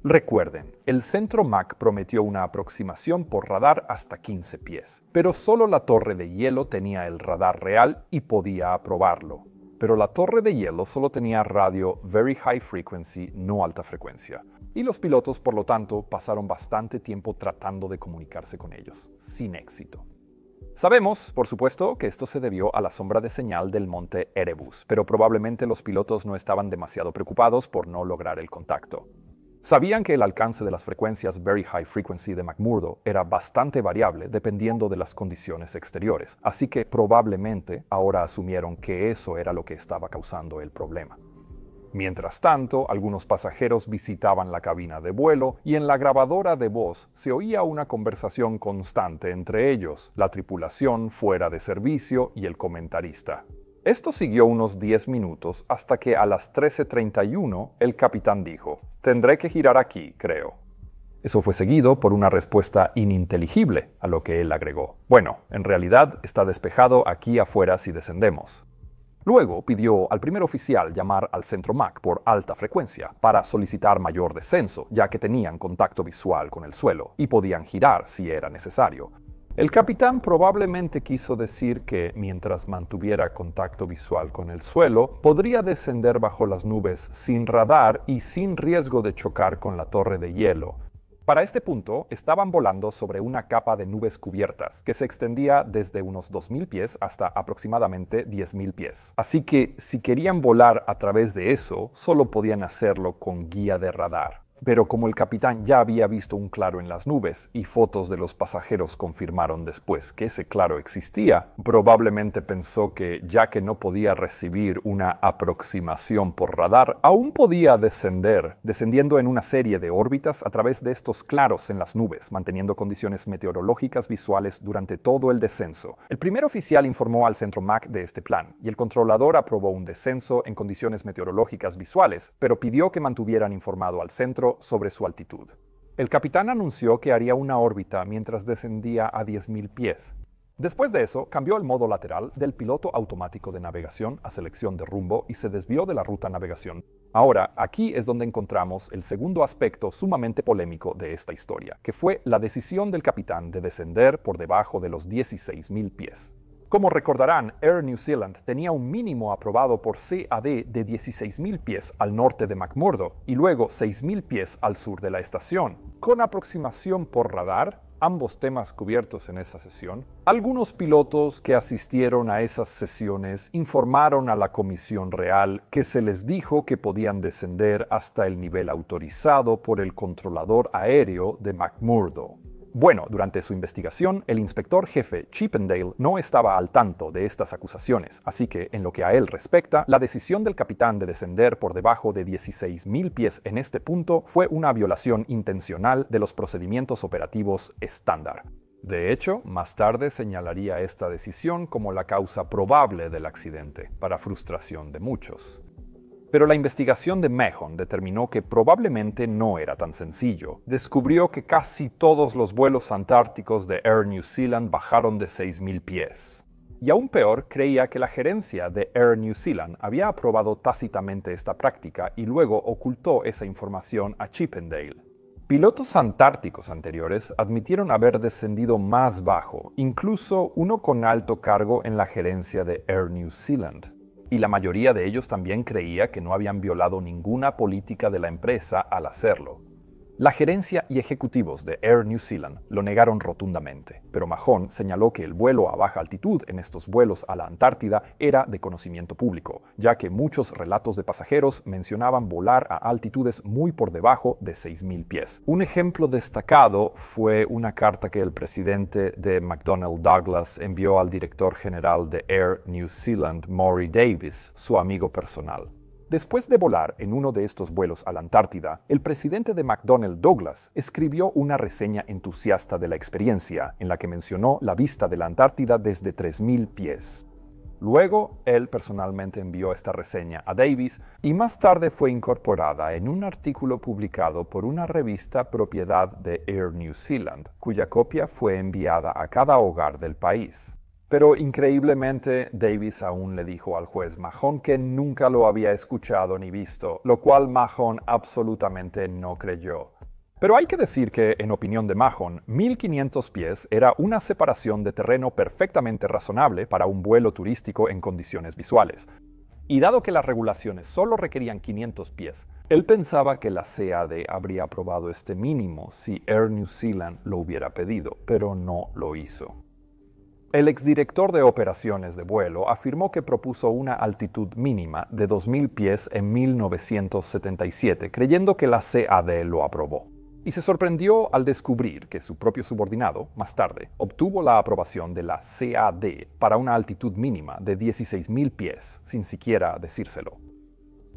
Recuerden, el centro Mac prometió una aproximación por radar hasta 15 pies, pero solo la Torre de Hielo tenía el radar real y podía aprobarlo. Pero la Torre de Hielo solo tenía radio Very High Frequency, no alta frecuencia, y los pilotos, por lo tanto, pasaron bastante tiempo tratando de comunicarse con ellos, sin éxito. Sabemos, por supuesto, que esto se debió a la sombra de señal del monte Erebus, pero probablemente los pilotos no estaban demasiado preocupados por no lograr el contacto. Sabían que el alcance de las frecuencias Very High Frequency de McMurdo era bastante variable dependiendo de las condiciones exteriores, así que probablemente ahora asumieron que eso era lo que estaba causando el problema. Mientras tanto, algunos pasajeros visitaban la cabina de vuelo y en la grabadora de voz se oía una conversación constante entre ellos, la tripulación fuera de servicio y el comentarista. Esto siguió unos 10 minutos hasta que a las 13:31 el capitán dijo: «Tendré que girar aquí, creo». Eso fue seguido por una respuesta ininteligible, a lo que él agregó: «Bueno, en realidad está despejado aquí afuera si descendemos». Luego pidió al primer oficial llamar al centro Mac por alta frecuencia para solicitar mayor descenso, ya que tenían contacto visual con el suelo y podían girar si era necesario. El capitán probablemente quiso decir que, mientras mantuviera contacto visual con el suelo, podría descender bajo las nubes sin radar y sin riesgo de chocar con la torre de hielo. Para este punto, estaban volando sobre una capa de nubes cubiertas que se extendía desde unos 2.000 pies hasta aproximadamente 10.000 pies. Así que, si querían volar a través de eso, solo podían hacerlo con guía de radar. Pero como el capitán ya había visto un claro en las nubes y fotos de los pasajeros confirmaron después que ese claro existía, probablemente pensó que, ya que no podía recibir una aproximación por radar, aún podía descender, descendiendo en una serie de órbitas a través de estos claros en las nubes, manteniendo condiciones meteorológicas visuales durante todo el descenso. El primer oficial informó al centro Mac de este plan, y el controlador aprobó un descenso en condiciones meteorológicas visuales, pero pidió que mantuvieran informado al centro sobre su altitud. El capitán anunció que haría una órbita mientras descendía a 10.000 pies. Después de eso, cambió el modo lateral del piloto automático de navegación a selección de rumbo y se desvió de la ruta navegación. Ahora, aquí es donde encontramos el segundo aspecto sumamente polémico de esta historia, que fue la decisión del capitán de descender por debajo de los 16.000 pies. Como recordarán, Air New Zealand tenía un mínimo aprobado por CAD de 16.000 pies al norte de McMurdo y luego 6.000 pies al sur de la estación. Con aproximación por radar, ambos temas cubiertos en esa sesión. Algunos pilotos que asistieron a esas sesiones informaron a la Comisión Real que se les dijo que podían descender hasta el nivel autorizado por el controlador aéreo de McMurdo. Bueno, durante su investigación, el inspector jefe Chippendale no estaba al tanto de estas acusaciones, así que, en lo que a él respecta, la decisión del capitán de descender por debajo de 16.000 pies en este punto fue una violación intencional de los procedimientos operativos estándar. De hecho, más tarde señalaría esta decisión como la causa probable del accidente, para frustración de muchos. Pero la investigación de Mahon determinó que probablemente no era tan sencillo. Descubrió que casi todos los vuelos antárticos de Air New Zealand bajaron de 6.000 pies. Y aún peor, creía que la gerencia de Air New Zealand había aprobado tácitamente esta práctica y luego ocultó esa información a Chippendale. Pilotos antárticos anteriores admitieron haber descendido más bajo, incluso uno con alto cargo en la gerencia de Air New Zealand. Y la mayoría de ellos también creía que no habían violado ninguna política de la empresa al hacerlo. La gerencia y ejecutivos de Air New Zealand lo negaron rotundamente, pero Mahon señaló que el vuelo a baja altitud en estos vuelos a la Antártida era de conocimiento público, ya que muchos relatos de pasajeros mencionaban volar a altitudes muy por debajo de 6.000 pies. Un ejemplo destacado fue una carta que el presidente de McDonnell Douglas envió al director general de Air New Zealand, Maury Davis, su amigo personal. Después de volar en uno de estos vuelos a la Antártida, el presidente de McDonnell Douglas escribió una reseña entusiasta de la experiencia, en la que mencionó la vista de la Antártida desde 3.000 pies. Luego, él personalmente envió esta reseña a Davis y más tarde fue incorporada en un artículo publicado por una revista propiedad de Air New Zealand, cuya copia fue enviada a cada hogar del país. Pero increíblemente, Davis aún le dijo al juez Mahon que nunca lo había escuchado ni visto, lo cual Mahon absolutamente no creyó. Pero hay que decir que, en opinión de Mahon, 1.500 pies era una separación de terreno perfectamente razonable para un vuelo turístico en condiciones visuales. Y dado que las regulaciones solo requerían 500 pies, él pensaba que la CAD habría aprobado este mínimo si Air New Zealand lo hubiera pedido, pero no lo hizo. El exdirector de operaciones de vuelo afirmó que propuso una altitud mínima de 2.000 pies en 1977, creyendo que la CAD lo aprobó. Y se sorprendió al descubrir que su propio subordinado, más tarde, obtuvo la aprobación de la CAD para una altitud mínima de 16.000 pies, sin siquiera decírselo.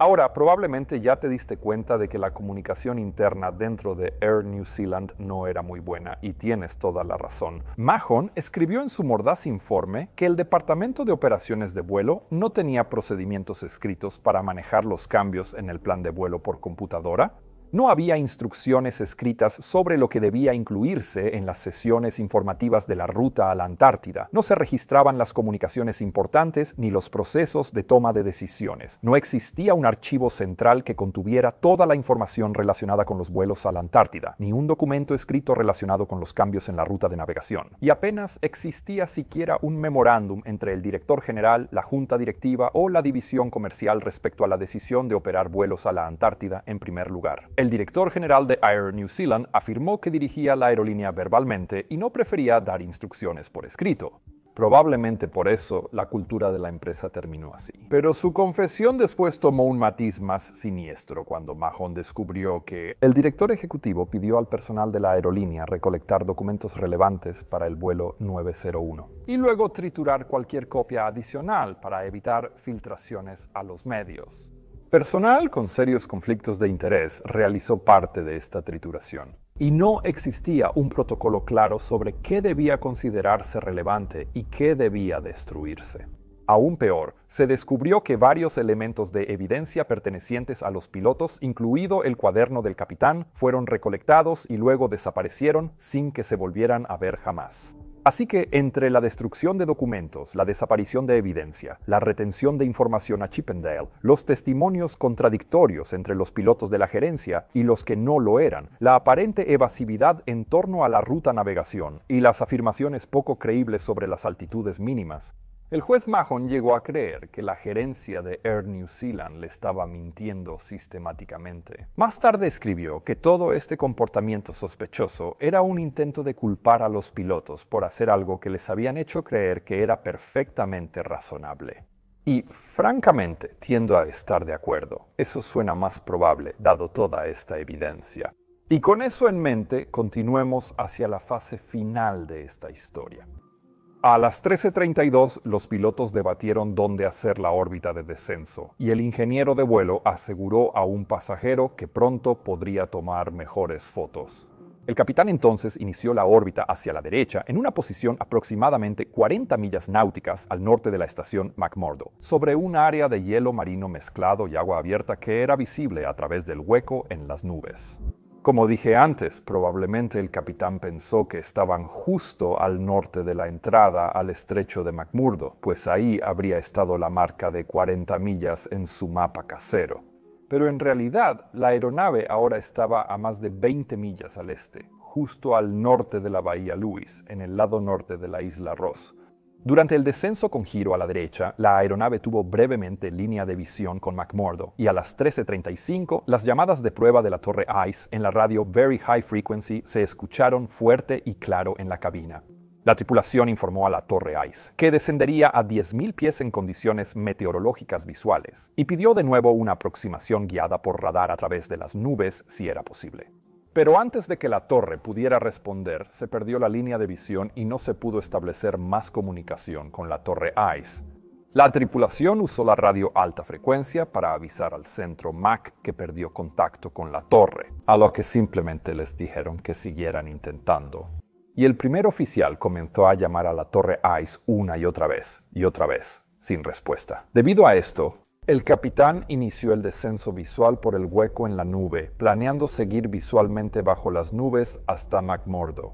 Ahora, probablemente ya te diste cuenta de que la comunicación interna dentro de Air New Zealand no era muy buena, y tienes toda la razón. Mahon escribió en su mordaz informe que el Departamento de Operaciones de Vuelo no tenía procedimientos escritos para manejar los cambios en el plan de vuelo por computadora. No había instrucciones escritas sobre lo que debía incluirse en las sesiones informativas de la ruta a la Antártida. No se registraban las comunicaciones importantes ni los procesos de toma de decisiones. No existía un archivo central que contuviera toda la información relacionada con los vuelos a la Antártida, ni un documento escrito relacionado con los cambios en la ruta de navegación. Y apenas existía siquiera un memorándum entre el director general, la junta directiva o la división comercial respecto a la decisión de operar vuelos a la Antártida en primer lugar. El director general de Air New Zealand afirmó que dirigía la aerolínea verbalmente y no prefería dar instrucciones por escrito. Probablemente por eso la cultura de la empresa terminó así. Pero su confesión después tomó un matiz más siniestro cuando Mahon descubrió que el director ejecutivo pidió al personal de la aerolínea recolectar documentos relevantes para el vuelo 901 y luego triturar cualquier copia adicional para evitar filtraciones a los medios. Personal con serios conflictos de interés realizó parte de esta trituración, y no existía un protocolo claro sobre qué debía considerarse relevante y qué debía destruirse. Aún peor, se descubrió que varios elementos de evidencia pertenecientes a los pilotos, incluido el cuaderno del capitán, fueron recolectados y luego desaparecieron sin que se volvieran a ver jamás. Así que entre la destrucción de documentos, la desaparición de evidencia, la retención de información a Chippendale, los testimonios contradictorios entre los pilotos de la gerencia y los que no lo eran, la aparente evasividad en torno a la ruta navegación y las afirmaciones poco creíbles sobre las altitudes mínimas, El juez Mahon llegó a creer que la gerencia de Air New Zealand le estaba mintiendo sistemáticamente. Más tarde escribió que todo este comportamiento sospechoso era un intento de culpar a los pilotos por hacer algo que les habían hecho creer que era perfectamente razonable. Y, francamente, tiendo a estar de acuerdo. Eso suena más probable, dado toda esta evidencia. Y con eso en mente, continuemos hacia la fase final de esta historia. A las 13:32, los pilotos debatieron dónde hacer la órbita de descenso, y el ingeniero de vuelo aseguró a un pasajero que pronto podría tomar mejores fotos. El capitán entonces inició la órbita hacia la derecha en una posición aproximadamente 40 millas náuticas al norte de la estación McMurdo, sobre un área de hielo marino mezclado y agua abierta que era visible a través del hueco en las nubes. Como dije antes, probablemente el capitán pensó que estaban justo al norte de la entrada al estrecho de McMurdo, pues ahí habría estado la marca de 40 millas en su mapa casero. Pero en realidad, la aeronave ahora estaba a más de 20 millas al este, justo al norte de la bahía Lewis, en el lado norte de la isla Ross. Durante el descenso con giro a la derecha, la aeronave tuvo brevemente línea de visión con McMurdo, y a las 13:35 las llamadas de prueba de la torre ICE en la radio Very High Frequency se escucharon fuerte y claro en la cabina. La tripulación informó a la torre ICE que descendería a 10.000 pies en condiciones meteorológicas visuales, y pidió de nuevo una aproximación guiada por radar a través de las nubes si era posible. Pero antes de que la torre pudiera responder, se perdió la línea de visión y no se pudo establecer más comunicación con la torre ICE. La tripulación usó la radio alta frecuencia para avisar al centro MAC que perdió contacto con la torre, a lo que simplemente les dijeron que siguieran intentando. Y el primer oficial comenzó a llamar a la torre ICE una y otra vez, sin respuesta. Debido a esto, el capitán inició el descenso visual por el hueco en la nube, planeando seguir visualmente bajo las nubes hasta McMurdo.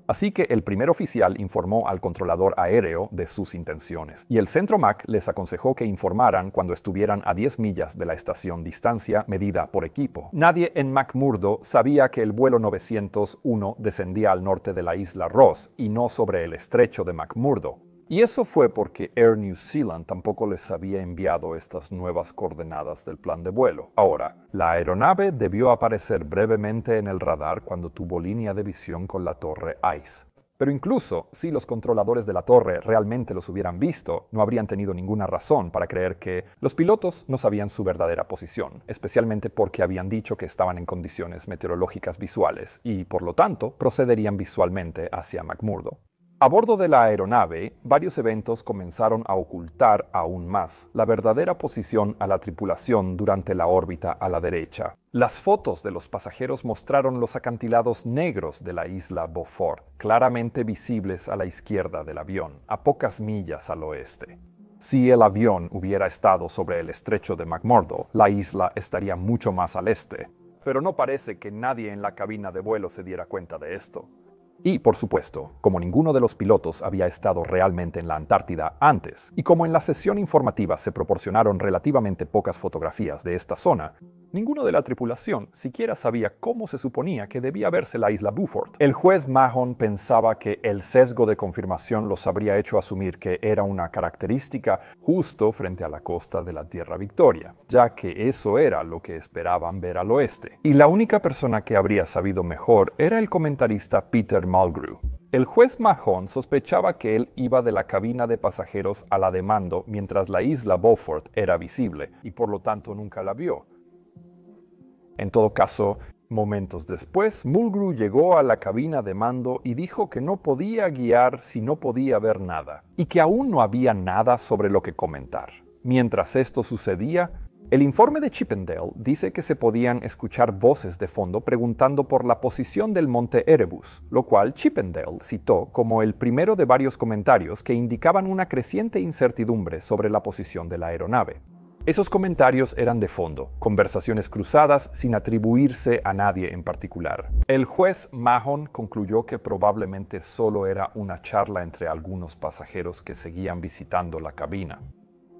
Así que el primer oficial informó al controlador aéreo de sus intenciones, y el centro MAC les aconsejó que informaran cuando estuvieran a 10 millas de la estación, distancia medida por equipo. Nadie en McMurdo sabía que el vuelo 901 descendía al norte de la isla Ross y no sobre el estrecho de McMurdo. Y eso fue porque Air New Zealand tampoco les había enviado estas nuevas coordenadas del plan de vuelo. Ahora, la aeronave debió aparecer brevemente en el radar cuando tuvo línea de visión con la torre ICE. Pero incluso si los controladores de la torre realmente los hubieran visto, no habrían tenido ninguna razón para creer que los pilotos no sabían su verdadera posición, especialmente porque habían dicho que estaban en condiciones meteorológicas visuales y, por lo tanto, procederían visualmente hacia McMurdo. A bordo de la aeronave, varios eventos comenzaron a ocultar aún más la verdadera posición a la tripulación durante la órbita a la derecha. Las fotos de los pasajeros mostraron los acantilados negros de la isla Beaufort, claramente visibles a la izquierda del avión, a pocas millas al oeste. Si el avión hubiera estado sobre el estrecho de McMurdo, la isla estaría mucho más al este. Pero no parece que nadie en la cabina de vuelo se diera cuenta de esto. Y, por supuesto, como ninguno de los pilotos había estado realmente en la Antártida antes, y como en la sesión informativa se proporcionaron relativamente pocas fotografías de esta zona, ninguno de la tripulación siquiera sabía cómo se suponía que debía verse la isla Beaufort. El juez Mahon pensaba que el sesgo de confirmación los habría hecho asumir que era una característica justo frente a la costa de la Tierra Victoria, ya que eso era lo que esperaban ver al oeste. Y la única persona que habría sabido mejor era el comentarista Peter Mulgrew. El juez Mahon sospechaba que él iba de la cabina de pasajeros a la de mando mientras la isla Beaufort era visible, y por lo tanto nunca la vio. En todo caso, momentos después, Mulgrew llegó a la cabina de mando y dijo que no podía guiar si no podía ver nada, y que aún no había nada sobre lo que comentar. Mientras esto sucedía, el informe de Chippendale dice que se podían escuchar voces de fondo preguntando por la posición del monte Erebus, lo cual Chippendale citó como el primero de varios comentarios que indicaban una creciente incertidumbre sobre la posición de la aeronave. Esos comentarios eran de fondo, conversaciones cruzadas sin atribuirse a nadie en particular. El juez Mahon concluyó que probablemente solo era una charla entre algunos pasajeros que seguían visitando la cabina.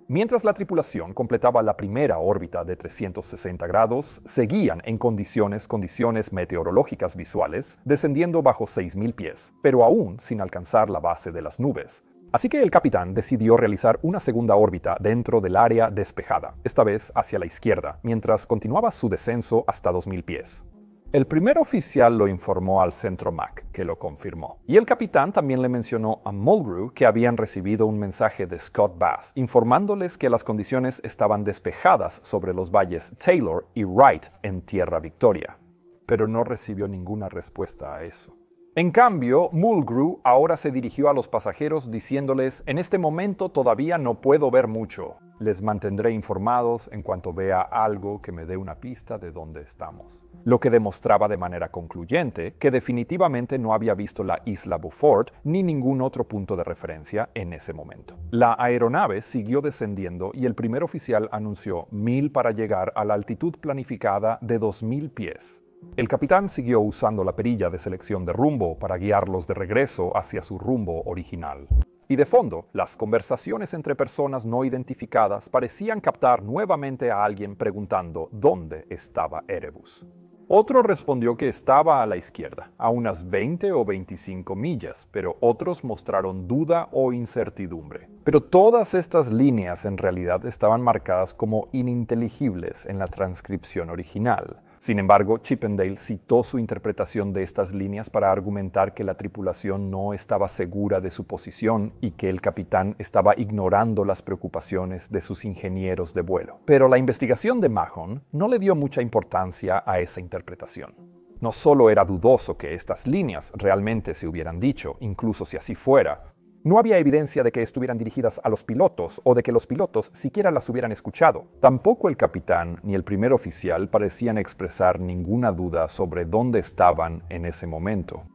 Mientras la tripulación completaba la primera órbita de 360 grados, seguían en condiciones meteorológicas visuales, descendiendo bajo 6.000 pies, pero aún sin alcanzar la base de las nubes. Así que el capitán decidió realizar una segunda órbita dentro del área despejada, esta vez hacia la izquierda, mientras continuaba su descenso hasta 2000 pies. El primer oficial lo informó al centro MAC, que lo confirmó. Y el capitán también le mencionó a Mulgrew que habían recibido un mensaje de Scott Bass, informándoles que las condiciones estaban despejadas sobre los valles Taylor y Wright en Tierra Victoria. Pero no recibió ninguna respuesta a eso. En cambio, Mulgrew ahora se dirigió a los pasajeros diciéndoles: en este momento todavía no puedo ver mucho. Les mantendré informados en cuanto vea algo que me dé una pista de dónde estamos. Lo que demostraba de manera concluyente que definitivamente no había visto la isla Beaufort ni ningún otro punto de referencia en ese momento. La aeronave siguió descendiendo y el primer oficial anunció 1000 para llegar a la altitud planificada de 2000 pies. El capitán siguió usando la perilla de selección de rumbo para guiarlos de regreso hacia su rumbo original. Y de fondo, las conversaciones entre personas no identificadas parecían captar nuevamente a alguien preguntando dónde estaba Erebus. Otro respondió que estaba a la izquierda, a unas 20 o 25 millas, pero otros mostraron duda o incertidumbre. Pero todas estas líneas en realidad estaban marcadas como ininteligibles en la transcripción original. Sin embargo, Chippendale citó su interpretación de estas líneas para argumentar que la tripulación no estaba segura de su posición y que el capitán estaba ignorando las preocupaciones de sus ingenieros de vuelo. Pero la investigación de Mahon no le dio mucha importancia a esa interpretación. No solo era dudoso que estas líneas realmente se hubieran dicho, incluso si así fuera, no había evidencia de que estuvieran dirigidas a los pilotos o de que los pilotos siquiera las hubieran escuchado. Tampoco el capitán ni el primer oficial parecían expresar ninguna duda sobre dónde estaban en ese momento.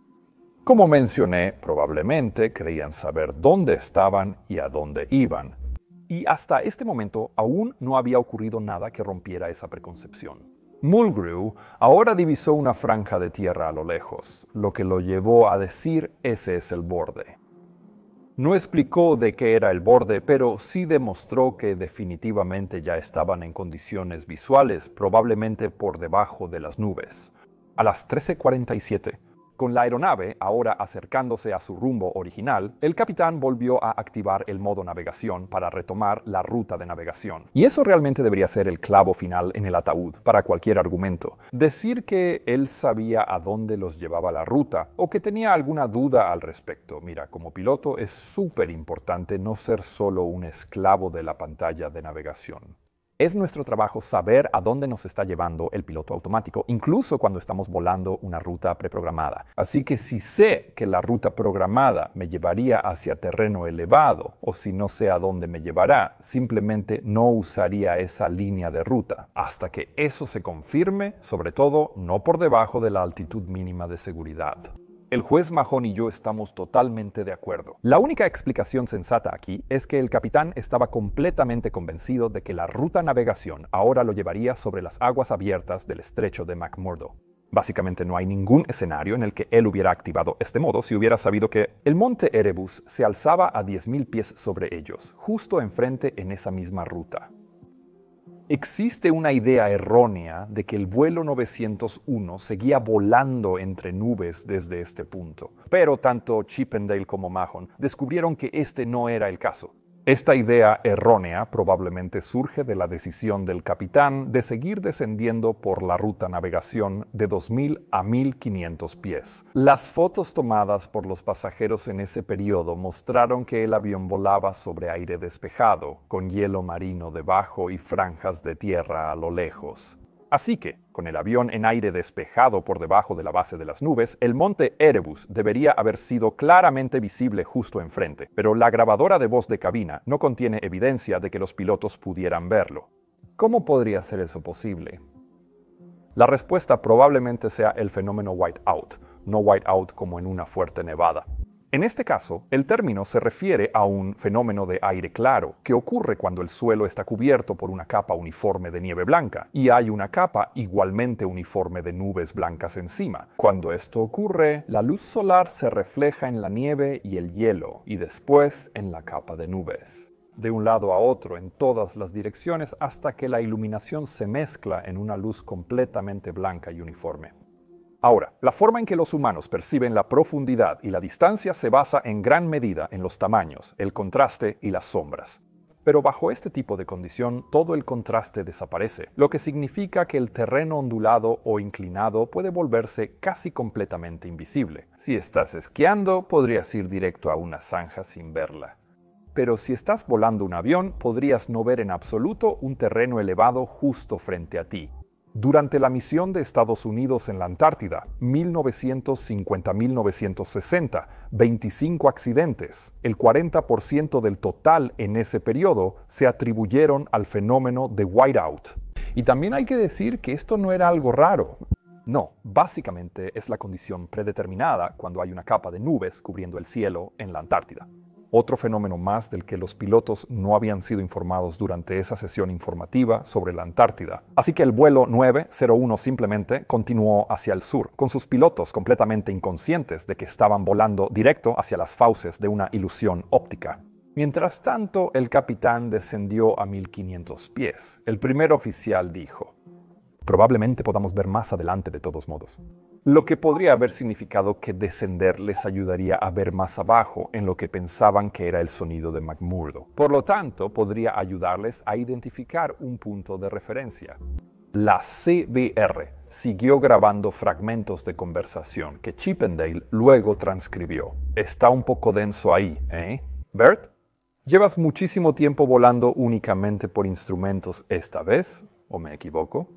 Como mencioné, probablemente creían saber dónde estaban y a dónde iban. Y hasta este momento aún no había ocurrido nada que rompiera esa preconcepción. Mulgrew ahora divisó una franja de tierra a lo lejos, lo que lo llevó a decir: ese es el borde. No explicó de qué era el borde, pero sí demostró que definitivamente ya estaban en condiciones visuales, probablemente por debajo de las nubes. A las 13:47, con la aeronave ahora acercándose a su rumbo original, el capitán volvió a activar el modo navegación para retomar la ruta de navegación. Y eso realmente debería ser el clavo final en el ataúd para cualquier argumento. Decir que él sabía a dónde los llevaba la ruta o que tenía alguna duda al respecto. Mira, como piloto es súper importante no ser solo un esclavo de la pantalla de navegación. Es nuestro trabajo saber a dónde nos está llevando el piloto automático, incluso cuando estamos volando una ruta preprogramada. Así que si sé que la ruta programada me llevaría hacia terreno elevado, o si no sé a dónde me llevará, simplemente no usaría esa línea de ruta, hasta que eso se confirme, sobre todo no por debajo de la altitud mínima de seguridad. El juez Mahon y yo estamos totalmente de acuerdo. La única explicación sensata aquí es que el capitán estaba completamente convencido de que la ruta navegación ahora lo llevaría sobre las aguas abiertas del estrecho de McMurdo. Básicamente no hay ningún escenario en el que él hubiera activado este modo si hubiera sabido que el monte Erebus se alzaba a 10.000 pies sobre ellos, justo enfrente en esa misma ruta. Existe una idea errónea de que el vuelo 901 seguía volando entre nubes desde este punto, pero tanto Chippendale como Mahon descubrieron que este no era el caso. Esta idea errónea probablemente surge de la decisión del capitán de seguir descendiendo por la ruta navegación de 2.000 a 1.500 pies. Las fotos tomadas por los pasajeros en ese periodo mostraron que el avión volaba sobre aire despejado, con hielo marino debajo y franjas de tierra a lo lejos. Así que, con el avión en aire despejado por debajo de la base de las nubes, el monte Erebus debería haber sido claramente visible justo enfrente, pero la grabadora de voz de cabina no contiene evidencia de que los pilotos pudieran verlo. ¿Cómo podría ser eso posible? La respuesta probablemente sea el fenómeno whiteout, no whiteout como en una fuerte nevada. En este caso, el término se refiere a un fenómeno de aire claro que ocurre cuando el suelo está cubierto por una capa uniforme de nieve blanca y hay una capa igualmente uniforme de nubes blancas encima. Cuando esto ocurre, la luz solar se refleja en la nieve y el hielo y después en la capa de nubes, de un lado a otro en todas las direcciones hasta que la iluminación se mezcla en una luz completamente blanca y uniforme. Ahora, la forma en que los humanos perciben la profundidad y la distancia se basa en gran medida en los tamaños, el contraste y las sombras. Pero bajo este tipo de condición, todo el contraste desaparece, lo que significa que el terreno ondulado o inclinado puede volverse casi completamente invisible. Si estás esquiando, podrías ir directo a una zanja sin verla. Pero si estás volando un avión, podrías no ver en absoluto un terreno elevado justo frente a ti. Durante la misión de Estados Unidos en la Antártida, 1950-1960, 25 accidentes, el 40% del total en ese periodo, se atribuyeron al fenómeno de whiteout. Y también hay que decir que esto no era algo raro. No, básicamente es la condición predeterminada cuando hay una capa de nubes cubriendo el cielo en la Antártida. Otro fenómeno más del que los pilotos no habían sido informados durante esa sesión informativa sobre la Antártida. Así que el vuelo 901 simplemente continuó hacia el sur, con sus pilotos completamente inconscientes de que estaban volando directo hacia las fauces de una ilusión óptica. Mientras tanto, el capitán descendió a 1500 pies. El primer oficial dijo: "Probablemente podamos ver más adelante de todos modos". Lo que podría haber significado que descender les ayudaría a ver más abajo en lo que pensaban que era el sonido de McMurdo. Por lo tanto, podría ayudarles a identificar un punto de referencia. La CBR siguió grabando fragmentos de conversación que Chippendale luego transcribió. Está un poco denso ahí, ¿eh? ¿Bert? ¿Llevas muchísimo tiempo volando únicamente por instrumentos esta vez? ¿O me equivoco?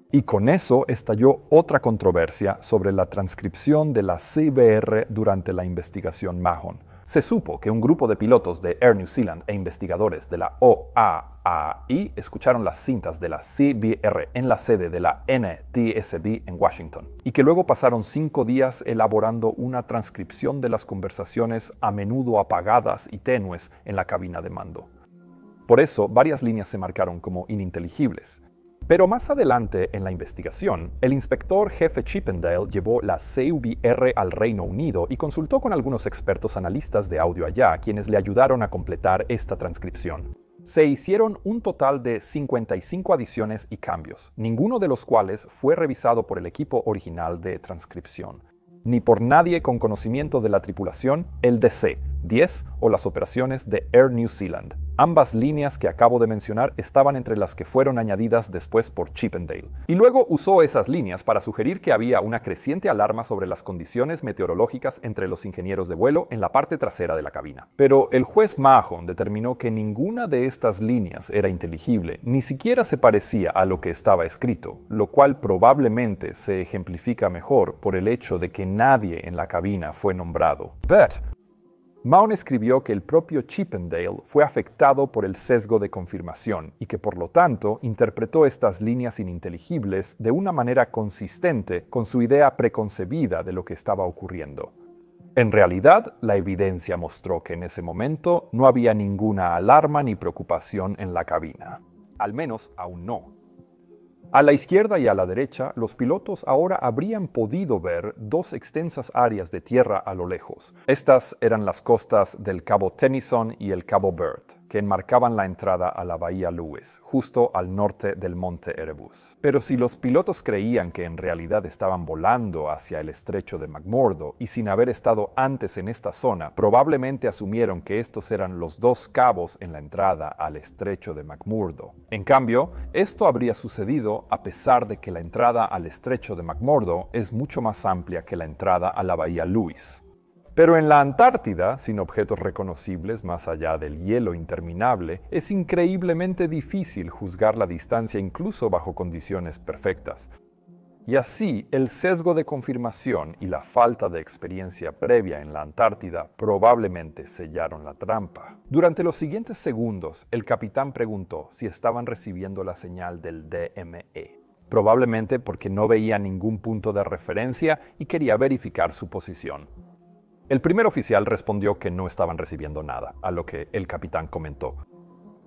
Y con eso estalló otra controversia sobre la transcripción de la CBR durante la investigación Mahon. Se supo que un grupo de pilotos de Air New Zealand e investigadores de la OAAI escucharon las cintas de la CBR en la sede de la NTSB en Washington, y que luego pasaron 5 días elaborando una transcripción de las conversaciones a menudo apagadas y tenues en la cabina de mando. Por eso, varias líneas se marcaron como ininteligibles. Pero más adelante en la investigación, el inspector jefe Chippendale llevó la CBR al Reino Unido y consultó con algunos expertos analistas de audio allá, quienes le ayudaron a completar esta transcripción. Se hicieron un total de 55 adiciones y cambios, ninguno de los cuales fue revisado por el equipo original de transcripción, ni por nadie con conocimiento de la tripulación, el DC-10 o las operaciones de Air New Zealand. Ambas líneas que acabo de mencionar estaban entre las que fueron añadidas después por Chippendale. Y luego usó esas líneas para sugerir que había una creciente alarma sobre las condiciones meteorológicas entre los ingenieros de vuelo en la parte trasera de la cabina. Pero el juez Mahon determinó que ninguna de estas líneas era inteligible, ni siquiera se parecía a lo que estaba escrito, lo cual probablemente se ejemplifica mejor por el hecho de que nadie en la cabina fue nombrado. But Mahon escribió que el propio Chippendale fue afectado por el sesgo de confirmación y que por lo tanto interpretó estas líneas ininteligibles de una manera consistente con su idea preconcebida de lo que estaba ocurriendo. En realidad, la evidencia mostró que en ese momento no había ninguna alarma ni preocupación en la cabina. Al menos aún no. A la izquierda y a la derecha, los pilotos ahora habrían podido ver 2 extensas áreas de tierra a lo lejos. Estas eran las costas del Cabo Tennyson y el Cabo Bird, que enmarcaban la entrada a la Bahía Lewis, justo al norte del monte Erebus. Pero si los pilotos creían que en realidad estaban volando hacia el estrecho de McMurdo y sin haber estado antes en esta zona, probablemente asumieron que estos eran los 2 cabos en la entrada al estrecho de McMurdo. En cambio, esto habría sucedido a pesar de que la entrada al estrecho de McMurdo es mucho más amplia que la entrada a la Bahía Lewis. Pero en la Antártida, sin objetos reconocibles más allá del hielo interminable, es increíblemente difícil juzgar la distancia incluso bajo condiciones perfectas. Y así, el sesgo de confirmación y la falta de experiencia previa en la Antártida probablemente sellaron la trampa. Durante los siguientes segundos, el capitán preguntó si estaban recibiendo la señal del DME, probablemente porque no veía ningún punto de referencia y quería verificar su posición. El primer oficial respondió que no estaban recibiendo nada, a lo que el capitán comentó: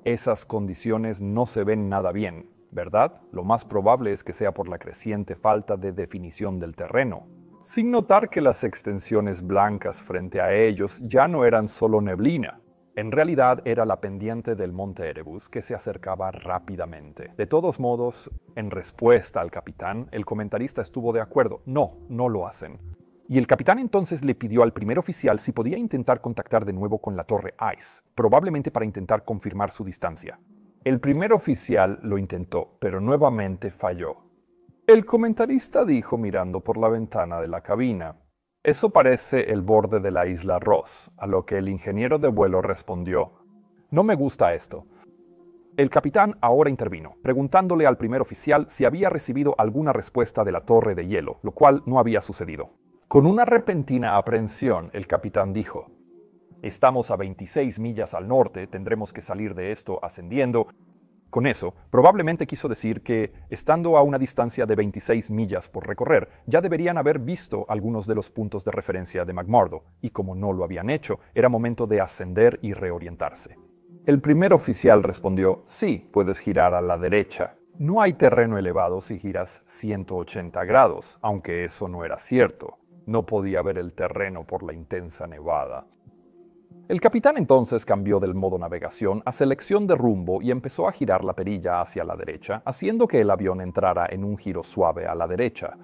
"Esas condiciones no se ven nada bien, ¿verdad? Lo más probable es que sea por la creciente falta de definición del terreno", sin notar que las extensiones blancas frente a ellos ya no eran solo neblina. En realidad era la pendiente del monte Erebus que se acercaba rápidamente. De todos modos, en respuesta al capitán, el comentarista estuvo de acuerdo. No lo hacen. Y el capitán entonces le pidió al primer oficial si podía intentar contactar de nuevo con la torre ICE, probablemente para intentar confirmar su distancia. El primer oficial lo intentó, pero nuevamente falló. El comentarista dijo mirando por la ventana de la cabina: «Eso parece el borde de la isla Ross», a lo que el ingeniero de vuelo respondió: «No me gusta esto». El capitán ahora intervino, preguntándole al primer oficial si había recibido alguna respuesta de la torre de hielo, lo cual no había sucedido. Con una repentina aprehensión, el capitán dijo: «Estamos a 26 millas al norte, tendremos que salir de esto ascendiendo». Con eso, probablemente quiso decir que, estando a una distancia de 26 millas por recorrer, ya deberían haber visto algunos de los puntos de referencia de McMurdo, y como no lo habían hecho, era momento de ascender y reorientarse. El primer oficial respondió: «Sí, puedes girar a la derecha. No hay terreno elevado si giras 180 grados, aunque eso no era cierto. No podía ver el terreno por la intensa nevada». El capitán entonces cambió del modo navegación a selección de rumbo y empezó a girar la perilla hacia la derecha, haciendo que el avión entrara en un giro suave a la derecha.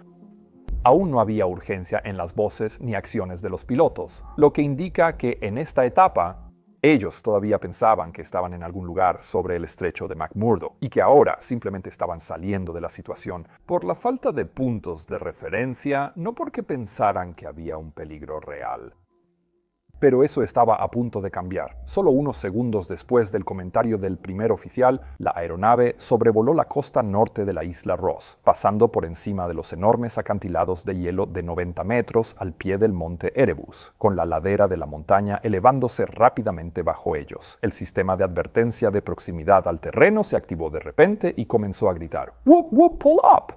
Aún no había urgencia en las voces ni acciones de los pilotos, lo que indica que en esta etapa ellos todavía pensaban que estaban en algún lugar sobre el estrecho de McMurdo y que ahora simplemente estaban saliendo de la situación por la falta de puntos de referencia, no porque pensaran que había un peligro real. Pero eso estaba a punto de cambiar. Solo unos segundos después del comentario del primer oficial, la aeronave sobrevoló la costa norte de la isla Ross, pasando por encima de los enormes acantilados de hielo de 90 metros al pie del monte Erebus, con la ladera de la montaña elevándose rápidamente bajo ellos. El sistema de advertencia de proximidad al terreno se activó de repente y comenzó a gritar: «¡Whoop, whoop, pull up!».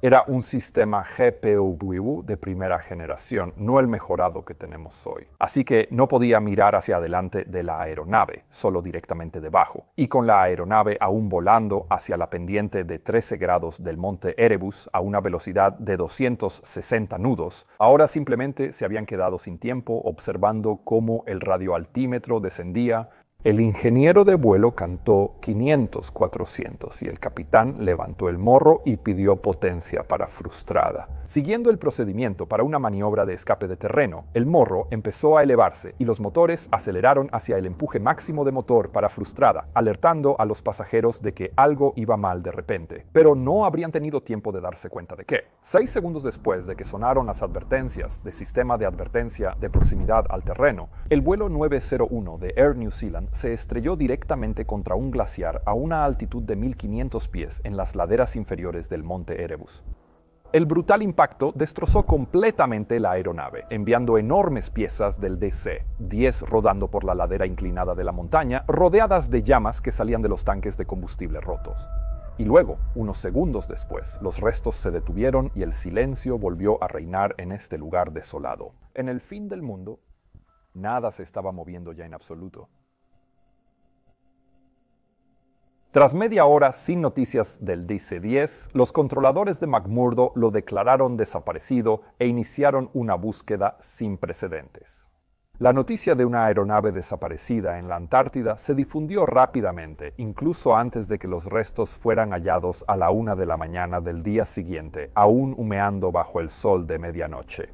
Era un sistema GPU de primera generación, no el mejorado que tenemos hoy. Así que no podía mirar hacia adelante de la aeronave, solo directamente debajo. Y con la aeronave aún volando hacia la pendiente de 13 grados del monte Erebus a una velocidad de 260 nudos, ahora simplemente se habían quedado sin tiempo observando cómo el radioaltímetro descendía. El ingeniero de vuelo cantó 500, 400 y el capitán levantó el morro y pidió potencia para frustrada. Siguiendo el procedimiento para una maniobra de escape de terreno, el morro empezó a elevarse y los motores aceleraron hacia el empuje máximo de motor para frustrada, alertando a los pasajeros de que algo iba mal de repente. Pero no habrían tenido tiempo de darse cuenta de qué. 6 segundos después de que sonaron las advertencias del sistema de advertencia de proximidad al terreno, el vuelo 901 de Air New Zealand se estrelló directamente contra un glaciar a una altitud de 1500 pies en las laderas inferiores del monte Erebus. El brutal impacto destrozó completamente la aeronave, enviando enormes piezas del DC-10 rodando por la ladera inclinada de la montaña, rodeadas de llamas que salían de los tanques de combustible rotos. Y luego, unos segundos después, los restos se detuvieron y el silencio volvió a reinar en este lugar desolado. En el fin del mundo, nada se estaba moviendo ya en absoluto. Tras media hora sin noticias del DC-10, los controladores de McMurdo lo declararon desaparecido e iniciaron una búsqueda sin precedentes. La noticia de una aeronave desaparecida en la Antártida se difundió rápidamente, incluso antes de que los restos fueran hallados a la 1 de la mañana del día siguiente, aún humeando bajo el sol de medianoche.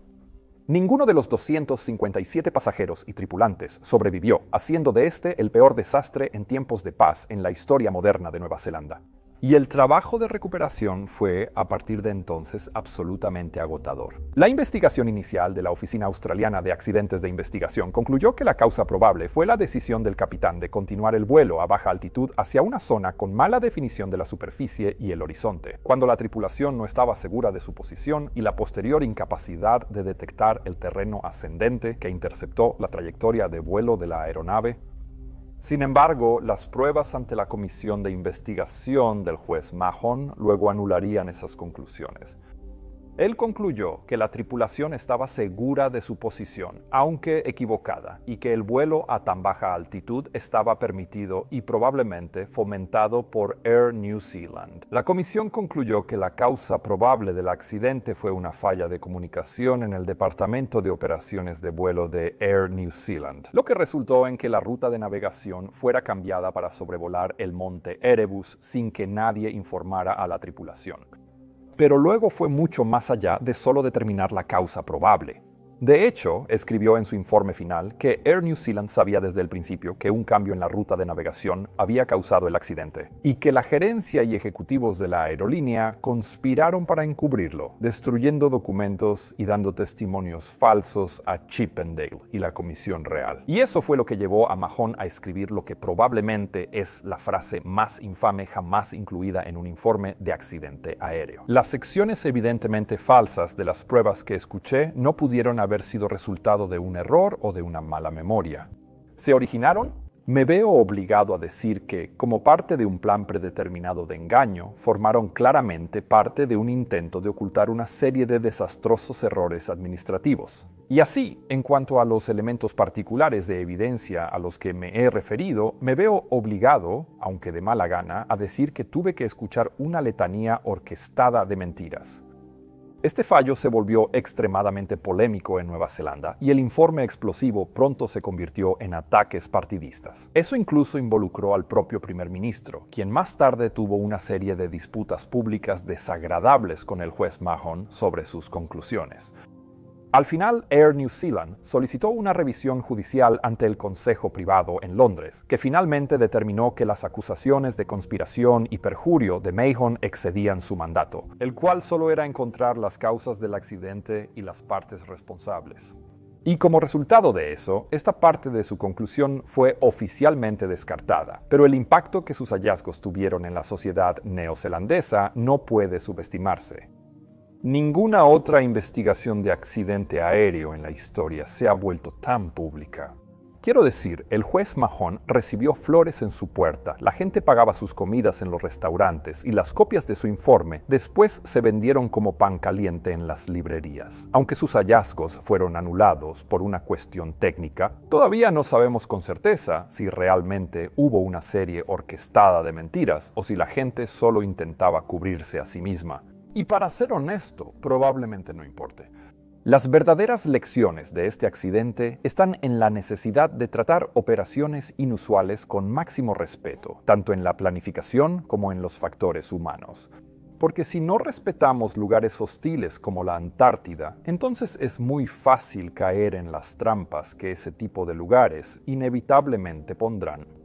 Ninguno de los 257 pasajeros y tripulantes sobrevivió, haciendo de este el peor desastre en tiempos de paz en la historia moderna de Nueva Zelanda. Y el trabajo de recuperación fue, a partir de entonces, absolutamente agotador. La investigación inicial de la Oficina Australiana de Accidentes de Investigación concluyó que la causa probable fue la decisión del capitán de continuar el vuelo a baja altitud hacia una zona con mala definición de la superficie y el horizonte, cuando la tripulación no estaba segura de su posición y la posterior incapacidad de detectar el terreno ascendente que interceptó la trayectoria de vuelo de la aeronave. Sin embargo, las pruebas ante la comisión de investigación del juez Mahon luego anularían esas conclusiones. Él concluyó que la tripulación estaba segura de su posición, aunque equivocada, y que el vuelo a tan baja altitud estaba permitido y probablemente fomentado por Air New Zealand. La comisión concluyó que la causa probable del accidente fue una falla de comunicación en el Departamento de Operaciones de Vuelo de Air New Zealand, lo que resultó en que la ruta de navegación fuera cambiada para sobrevolar el monte Erebus sin que nadie informara a la tripulación. Pero luego fue mucho más allá de solo determinar la causa probable. De hecho, escribió en su informe final que Air New Zealand sabía desde el principio que un cambio en la ruta de navegación había causado el accidente, y que la gerencia y ejecutivos de la aerolínea conspiraron para encubrirlo, destruyendo documentos y dando testimonios falsos a Chippendale y la Comisión Real. Y eso fue lo que llevó a Mahon a escribir lo que probablemente es la frase más infame jamás incluida en un informe de accidente aéreo. Las secciones evidentemente falsas de las pruebas que escuché no pudieron haber sido resultado de un error o de una mala memoria. ¿Se originaron? Me veo obligado a decir que, como parte de un plan predeterminado de engaño, formaron claramente parte de un intento de ocultar una serie de desastrosos errores administrativos. Y así, en cuanto a los elementos particulares de evidencia a los que me he referido, me veo obligado, aunque de mala gana, a decir que tuve que escuchar una letanía orquestada de mentiras. Este fallo se volvió extremadamente polémico en Nueva Zelanda y el informe explosivo pronto se convirtió en ataques partidistas. Eso incluso involucró al propio primer ministro, quien más tarde tuvo una serie de disputas públicas desagradables con el juez Mahon sobre sus conclusiones. Al final, Air New Zealand solicitó una revisión judicial ante el Consejo Privado en Londres, que finalmente determinó que las acusaciones de conspiración y perjurio de Mahon excedían su mandato, el cual solo era encontrar las causas del accidente y las partes responsables. Y como resultado de eso, esta parte de su conclusión fue oficialmente descartada, pero el impacto que sus hallazgos tuvieron en la sociedad neozelandesa no puede subestimarse. Ninguna otra investigación de accidente aéreo en la historia se ha vuelto tan pública. Quiero decir, el juez Mahon recibió flores en su puerta, la gente pagaba sus comidas en los restaurantes y las copias de su informe después se vendieron como pan caliente en las librerías. Aunque sus hallazgos fueron anulados por una cuestión técnica, todavía no sabemos con certeza si realmente hubo una serie orquestada de mentiras o si la gente solo intentaba cubrirse a sí misma. Y para ser honesto, probablemente no importe. Las verdaderas lecciones de este accidente están en la necesidad de tratar operaciones inusuales con máximo respeto, tanto en la planificación como en los factores humanos. Porque si no respetamos lugares hostiles como la Antártida, entonces es muy fácil caer en las trampas que ese tipo de lugares inevitablemente pondrán.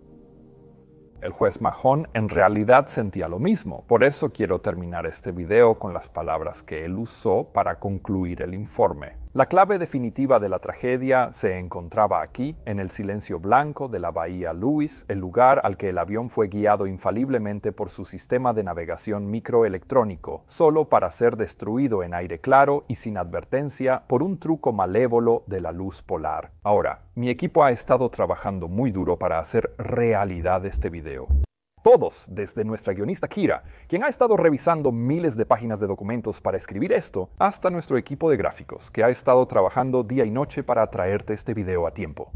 El juez Mahon en realidad sentía lo mismo, por eso quiero terminar este video con las palabras que él usó para concluir el informe. La clave definitiva de la tragedia se encontraba aquí, en el silencio blanco de la bahía Lewis, el lugar al que el avión fue guiado infaliblemente por su sistema de navegación microelectrónico, solo para ser destruido en aire claro y sin advertencia por un truco malévolo de la luz polar. Ahora, mi equipo ha estado trabajando muy duro para hacer realidad este video. Todos, desde nuestra guionista Kira, quien ha estado revisando miles de páginas de documentos para escribir esto, hasta nuestro equipo de gráficos, que ha estado trabajando día y noche para traerte este video a tiempo.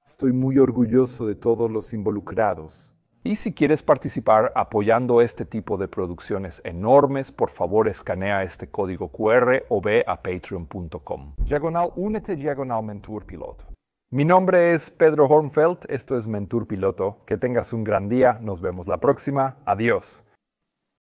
Estoy muy orgulloso de todos los involucrados. Y si quieres participar apoyando este tipo de producciones enormes, por favor escanea este código QR o ve a patreon.com. /únete /Mentur Piloto. Mi nombre es Pedro Hornfeld, esto es Mentur Piloto. Que tengas un gran día, nos vemos la próxima. Adiós.